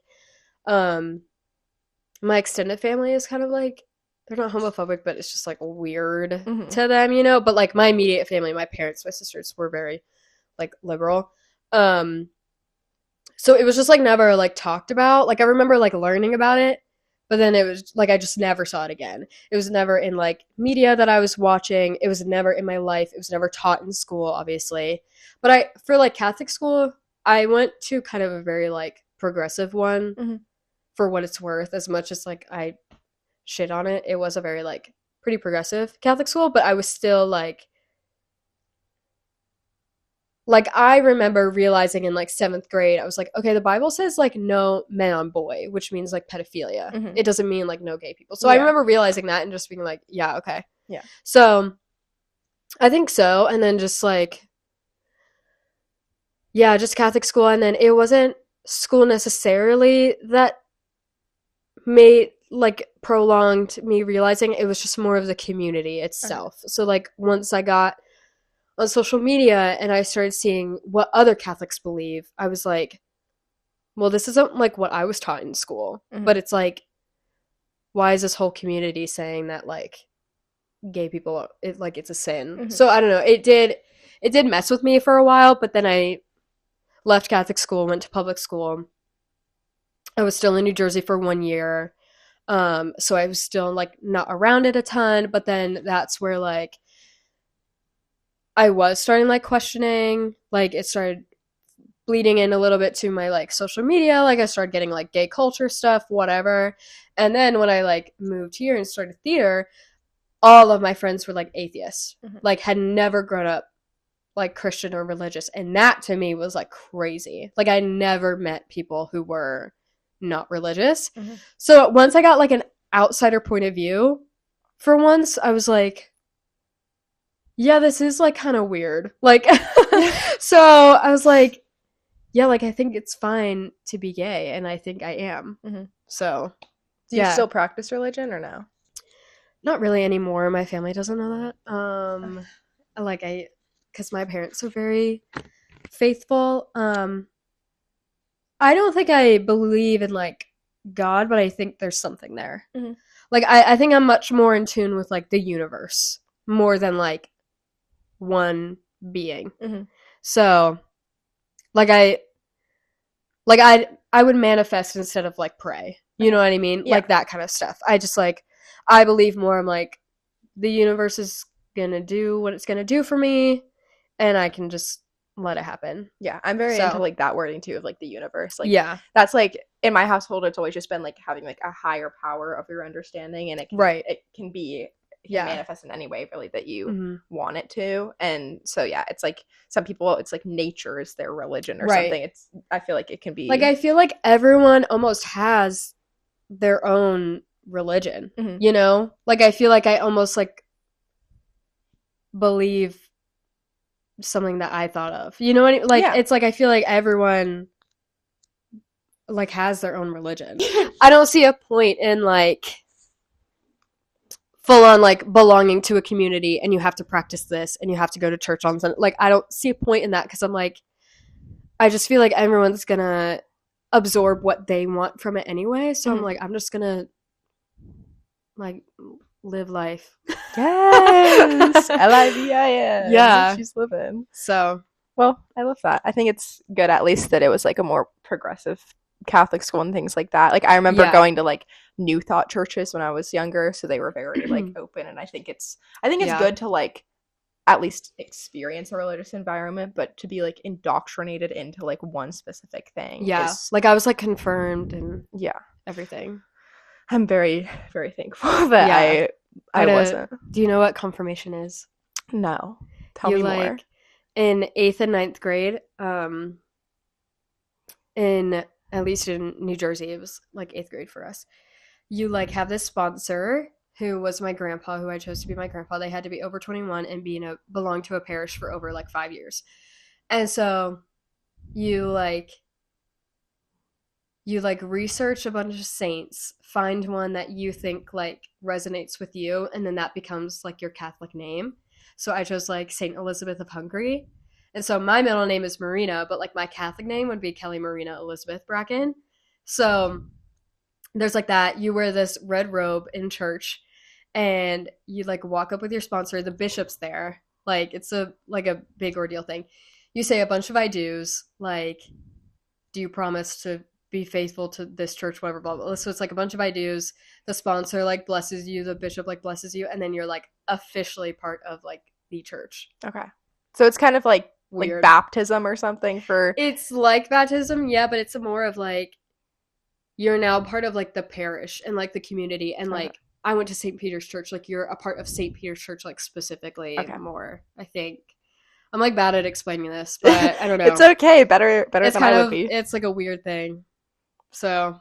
My extended family is kind of, like, they're not homophobic, but it's just, like, weird to them, you know? But, like, my immediate family, my parents, my sisters were very, like, liberal. So it was just, like, never, like, talked about. Like, I remember, like, learning about it, but then it was, like, I just never saw it again. It was never in, like, media that I was watching. It was never in my life. It was never taught in school, obviously. But for, like, Catholic school, I went to kind of a very, like, progressive one for what it's worth. As much as, like, I shit on it, it was a very, like, pretty progressive Catholic school, but I was still, like, I remember realizing in, like, 7th grade, I was like, okay, the Bible says, like, no men on boy, which means, like, pedophilia. It doesn't mean, like, no gay people. So I remember realizing that and just being like, yeah, okay. Yeah. So I think so. And then just, like, yeah, just Catholic school. And then it wasn't school necessarily that prolonged me realizing. It was just more of the community itself. Okay. So, like, once I got on social media and I started seeing what other Catholics believe, I was like, well, this isn't, like, what I was taught in school. But it's like, why is this whole community saying that, like, gay people, it's a sin? So I don't know. It did mess with me for a while, but then I left Catholic school, went to public school. I was still in New Jersey for 1 year. So I was still, like, not around it a ton, but then that's where, like, I was starting, like, questioning, like, it started bleeding in a little bit to my, like, social media, like, I started getting, like, gay culture stuff, whatever, and then when I, like, moved here and started theater, all of my friends were, like, atheists, like, had never grown up, like, Christian or religious, and that, to me, was, like, crazy. Like, I never met people who were not religious, so once I got, like, an outsider point of view, for once, I was like, yeah, this is, like, kind of weird. Like, so I was like, yeah, like, I think it's fine to be gay, and I think I am. So, do you still practice religion or no? Not really anymore. My family doesn't know that. Because my parents are very faithful. I don't think I believe in, like, God, but I think there's something there. Like, I think I'm much more in tune with, like, the universe more than, like, one being. So, like, I would manifest instead of, like, pray. You know what I mean? Like, that kind of stuff. I just, like, I believe more. I'm like, the universe is gonna do what it's gonna do for me, and I can just let it happen. Yeah, I'm very into, like, that wording too of, like, the universe. Like, that's, like, in my household, it's always just been, like, having, like, a higher power of your understanding, and it can manifest in any way, really, that you want it to. And so, yeah, it's like some people, it's like nature is their religion or something. I feel like it can be, like, I feel like everyone almost has their own religion, Mhm. you know? Like, I feel like I almost, like, believe something that I thought of. You know what I mean? Like, Yeah. it's like I feel like everyone, like, has their own religion. I don't see a point in, like, full on, like, belonging to a community and you have to practice this and you have to go to church on Sunday. Like, I don't see a point in that because I'm like, I just feel like everyone's gonna absorb what they want from it anyway. So I'm like, I'm just gonna, like, live life. Yes. LIVIN. Yeah. She's living. So, Well, I love that. I think it's good at least that it was like a more progressive Catholic school and things like that. Like I remember Yeah. going to like New Thought churches when I was younger, so they were very like open, and I think it's Yeah. good to like at least experience a religious environment, but to be like indoctrinated into like one specific thing yeah. is Like, I was, like, confirmed and yeah. everything. I'm very, very thankful that Yeah. I wasn't. Do you know what confirmation is? No. Tell You, me like, more. in 8th and 9th grade, in, at least in New Jersey, it was, like, 8th grade for us. You, like, have this sponsor who was my grandpa, who I chose to be my grandpa. They had to be over 21 and belong to a parish for over, like, 5 years. And so you research a bunch of saints, find one that you think, like, resonates with you, and then that becomes, like, your Catholic name. So I chose, like, Saint Elizabeth of Hungary. And so my middle name is Marina, but, like, my Catholic name would be Kelly Marina Elizabeth Bracken. So there's, like, that. You wear this red robe in church, and you, like, walk up with your sponsor. The bishop's there. Like, it's a big ordeal thing. You say a bunch of I do's, like, do you promise to be faithful to this church, whatever, blah, blah, blah. So it's, like, a bunch of I do's. The sponsor, like, blesses you. The bishop, like, blesses you. And then you're, like, officially part of, like, the church. Okay. So it's kind of like Weird. like baptism or something for It's like baptism, yeah, but it's more of, like, you're now part of, like, the parish and, like, the community. And, like, I went to St. Peter's Church. Like, you're a part of St. Peter's Church, like, specifically more, I think. I'm, like, bad at explaining this, but I don't know. It's okay. Better It's than kind I of, would be. it's, like, a weird thing. So,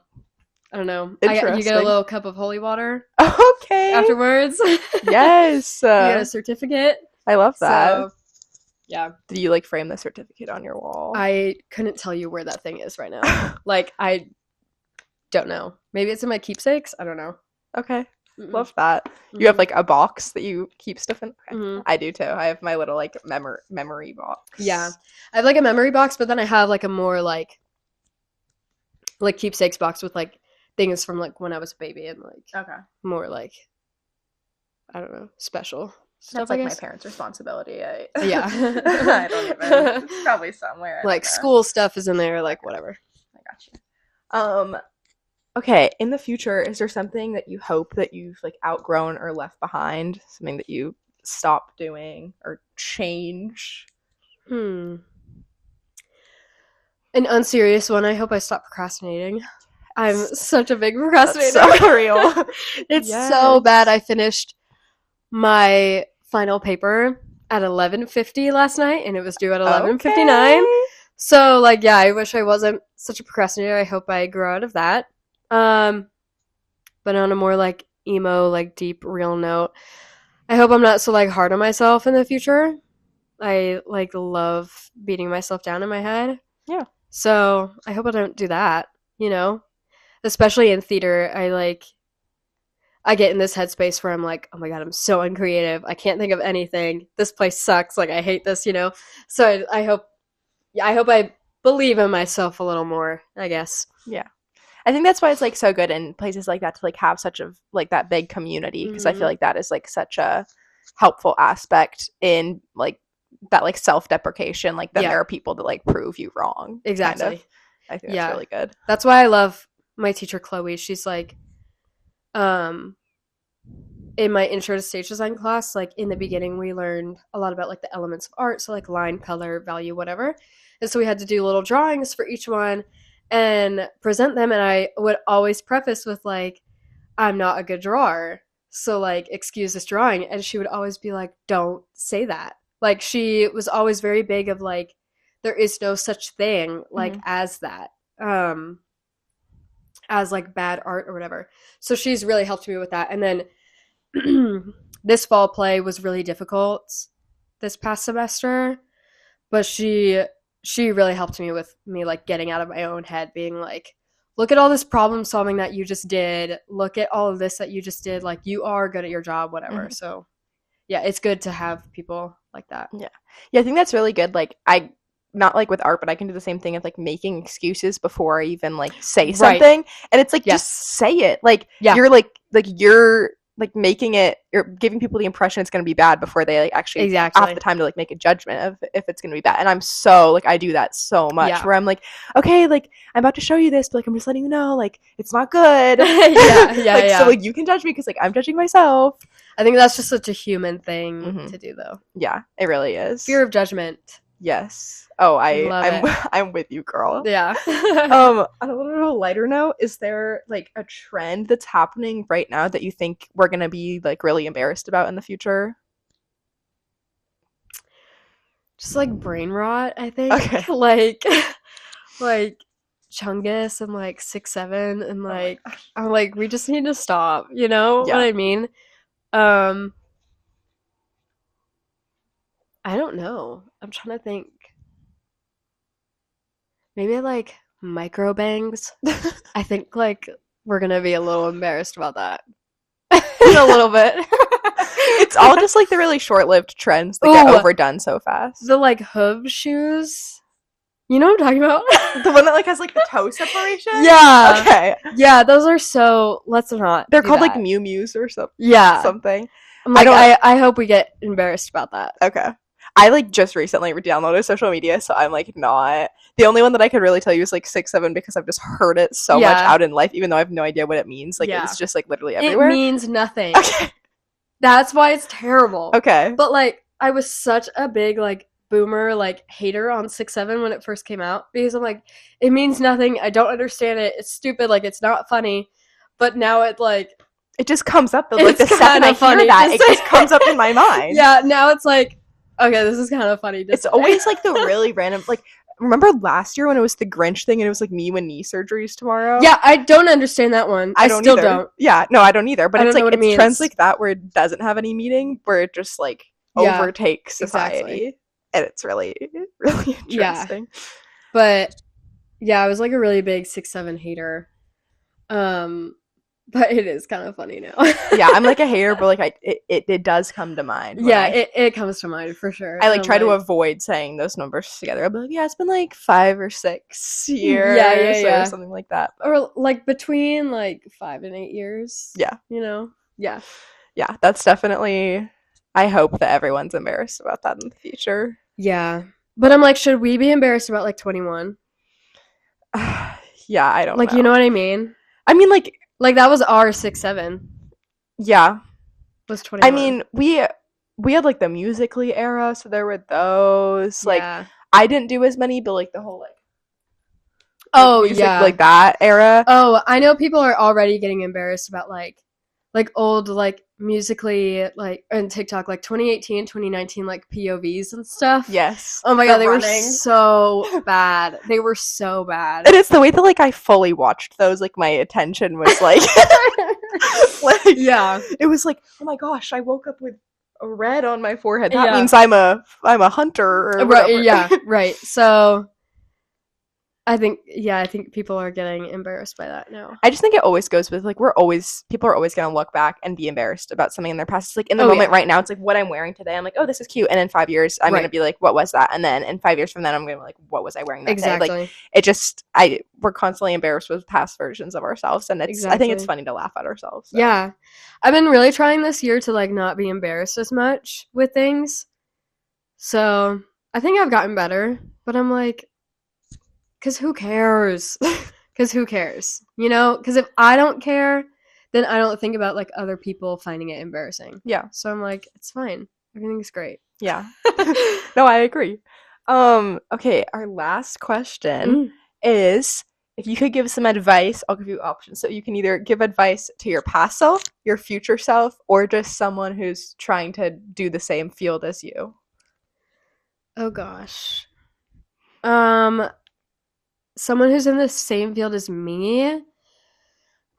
I don't know. You Interesting. get a little cup of holy water Okay. afterwards. Yes. You get a certificate. I love that. So, yeah. Did you like frame the certificate on your wall? I couldn't tell you where that thing is right now. Like, I don't know. Maybe it's in my keepsakes. I don't know. Okay. Mm-mm. Love that. You have like a box that you keep stuff in? Okay. Mhm. I do too. I have my little like memory box. Yeah. I have like a memory box, but then I have like a more like keepsakes box with like things from like when I was a baby and like Okay. more like, I don't know, special stuff. That's like I my guess. parents' responsibility. Yeah. I don't even. It's probably somewhere. I Like don't know. school stuff is in there, like whatever. I got you. Okay, in the future, is there something that you hope that you've like outgrown or left behind? Something that you stop doing or change? An unserious one. I hope I stop procrastinating. I'm such a big procrastinator. That's so real. It's Yes. so bad. I finished my final paper at 11:50 last night, and it was due at 11:59. Okay. So, like, yeah, I wish I wasn't such a procrastinator. I hope I grow out of that. But on a more, like, emo, like, deep, real note, I hope I'm not so, like, hard on myself in the future. I, like, love beating myself down in my head. Yeah. So, I hope I don't do that, you know? Especially in theater, I get in this headspace where I'm like, oh my god, I'm so uncreative. I can't think of anything. This place sucks. Like, I hate this, you know? So, I hope I believe in myself a little more, I guess. Yeah. I think that's why it's like so good in places like that to like have such a like that big community, because I feel like that is like such a helpful aspect in like that like self-deprecation. Like then there are people that like prove you wrong. Exactly. Kind of. I think that's really good. That's why I love my teacher Chloe. She's like, in my intro to stage design class, like in the beginning we learned a lot about like the elements of art, so like line, color, value, whatever. And so we had to do little drawings for each one and present them, and I would always preface with like, I'm not a good drawer, so like excuse this drawing. And she would always be like, don't say that. Like, she was always very big of like, there is no such thing like as that. as like bad art or whatever. So she's really helped me with that. And then this fall play was really difficult this past semester, but she really helped me with me like getting out of my own head, being like, look at all this problem solving that you just did. Look at all of this that you just did. Like, you are good at your job, whatever. Mm-hmm. So, yeah, it's good to have people like that. Yeah. Yeah, I think that's really good. Like, not like with art, but I can do the same thing of like making excuses before I even like say something. Right. And it's like, just say it. Like, you're you're making it, you're giving people the impression it's going to be bad before they like actually have the time to like make a judgment of if it's going to be bad. And I'm so like, I do that so much where I'm like, okay, like I'm about to show you this, but like I'm just letting you know like it's not good. So like you can judge me because like I'm judging myself. I think that's just such a human thing to do though. Yeah, it really is. Fear of judgment. Yes. Oh, I'm with you, girl. Yeah. On a little lighter note, is there like a trend that's happening right now that you think we're gonna be like really embarrassed about in the future? Just like brain rot, I think. Okay. like Chungus and like 6'7" and like I'm like, we just need to stop, you know what I mean? I don't know. I'm trying to think. Maybe like micro bangs. I think like we're gonna be a little embarrassed about that. In a little bit. It's all just like the really short-lived trends that get overdone so fast. The like hoof shoes. You know what I'm talking about? The one that like has like the toe separation? Yeah. Okay. Yeah, those are so. Let's not. They're called like Mew Mews or something. Yeah. Something. I'm like, I hope we get embarrassed about that. Okay. I like just recently downloaded social media, so I'm like not. The only one that I could really tell you is like 6'7" because I've just heard it so much out in life, even though I have no idea what it means. Like it's just like literally everywhere. It means nothing. Okay. That's why it's terrible. Okay. But like I was such a big like boomer like hater on 6'7" when it first came out because I'm like, it means nothing. I don't understand it. It's stupid. Like it's not funny. But now it like it just comes up. Like the second I hear that, it just comes up in my mind. Yeah. Now it's like. Okay, this is kind of funny. It's always like the really random, like, remember last year when it was the Grinch thing and it was like me when knee surgeries tomorrow? Yeah, I don't understand that one. I still don't. Yeah, no, I don't either. But it's like, it's trends like that where it doesn't have any meaning, where it just like overtakes society. Exactly. And it's really, really interesting. Yeah. But yeah, I was like a really big 6'7" hater. But it is kind of funny now. Yeah, I'm like a hater, but like it does come to mind. Yeah, it comes to mind for sure. I like try to avoid saying those numbers together. I'll be like, yeah, it's been like 5 or 6 years, or something like that. Or like between like 5 and 8 years. Yeah, you know. Yeah, yeah, that's definitely. I hope that everyone's embarrassed about that in the future. Yeah, but I'm like, should we be embarrassed about like 21? Yeah, I don't like, know. you know what I mean? I mean, like that was our 6'7". Yeah. Was 21. I mean, we had like the Musical.ly era, so there were those. Like I didn't do as many, but like the whole music, like that era. Oh, I know people are already getting embarrassed about like old like Musical.ly like and TikTok like 2018, 2019 like POVs and stuff. Yes. Oh my god, they were so bad. They were so bad. And it's the way that like I fully watched those. Like my attention was like, yeah. It was like, oh my gosh, I woke up with a red on my forehead. That means I'm a hunter. Or right. Yeah. Right. So. I think people are getting embarrassed by that now. I just think it always goes with, like, people are always going to look back and be embarrassed about something in their past. It's like, in the moment right now, it's like, what I'm wearing today, I'm like, oh, this is cute. And in 5 years, I'm going to be like, what was that? And then in 5 years from then, I'm going to be like, what was I wearing that day? Like, it just, we're constantly embarrassed with past versions of ourselves. And I think it's funny to laugh at ourselves. So. Yeah. I've been really trying this year to, like, not be embarrassed as much with things. So I think I've gotten better. But I'm like, because who cares? You know? Because if I don't care, then I don't think about, like, other people finding it embarrassing. Yeah. So I'm like, it's fine. Everything's great. Yeah. No, I agree. Okay, our last question is, if you could give some advice, I'll give you options. So you can either give advice to your past self, your future self, or just someone who's trying to do the same field as you. Oh, gosh. Someone who's in the same field as me,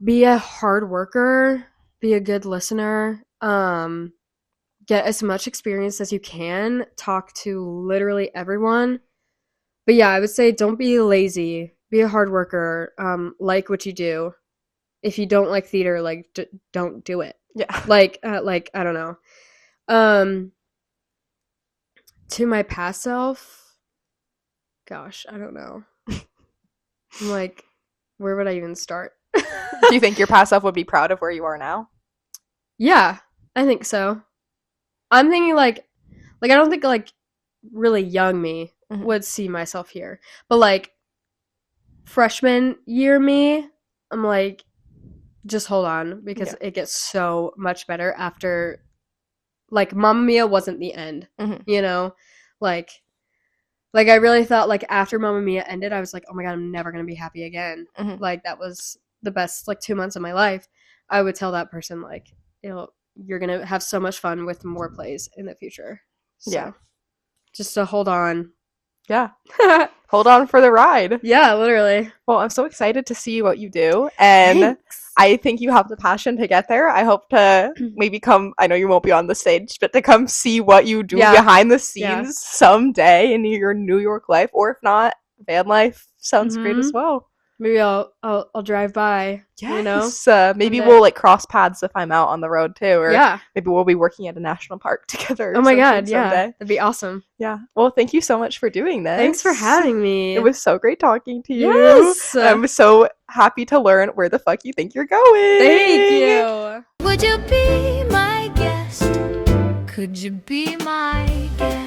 be a hard worker, be a good listener, get as much experience as you can, talk to literally everyone. But yeah, I would say don't be lazy, be a hard worker, like what you do. If you don't like theater, like don't do it. Yeah. Like I don't know. To my past self, gosh, I don't know. I'm like, where would I even start? Do you think your past self would be proud of where you are now? Yeah, I think so. I'm thinking like I don't think like really young me would see myself here. But like freshman year me, I'm like, just hold on because it gets so much better after, like, Mamma Mia wasn't the end, you know? Like I really thought, like, after Mamma Mia ended, I was like, oh my god, I'm never going to be happy again. Like, that was the best, like, 2 months of my life. I would tell that person, like, you're going to have so much fun with more plays in the future. So, just to hold on. Yeah. Hold on for the ride. Yeah, literally. Well, I'm so excited to see what you do. And thanks. I think you have the passion to get there. I hope to maybe come, I know you won't be on the stage, but to come see what you do behind the scenes someday in your New York life. Or if not, van life sounds great as well. Maybe I'll drive by. Yes. You know? Maybe we'll like cross paths if I'm out on the road too. Or maybe we'll be working at a national park together. Oh my god, yeah. That'd be awesome. Yeah. Well, thank you so much for doing this. Thanks for having me. It was so great talking to you. Yes. I'm so happy to learn where the fuck you think you're going. Thank you. Would you be my guest? Could you be my guest?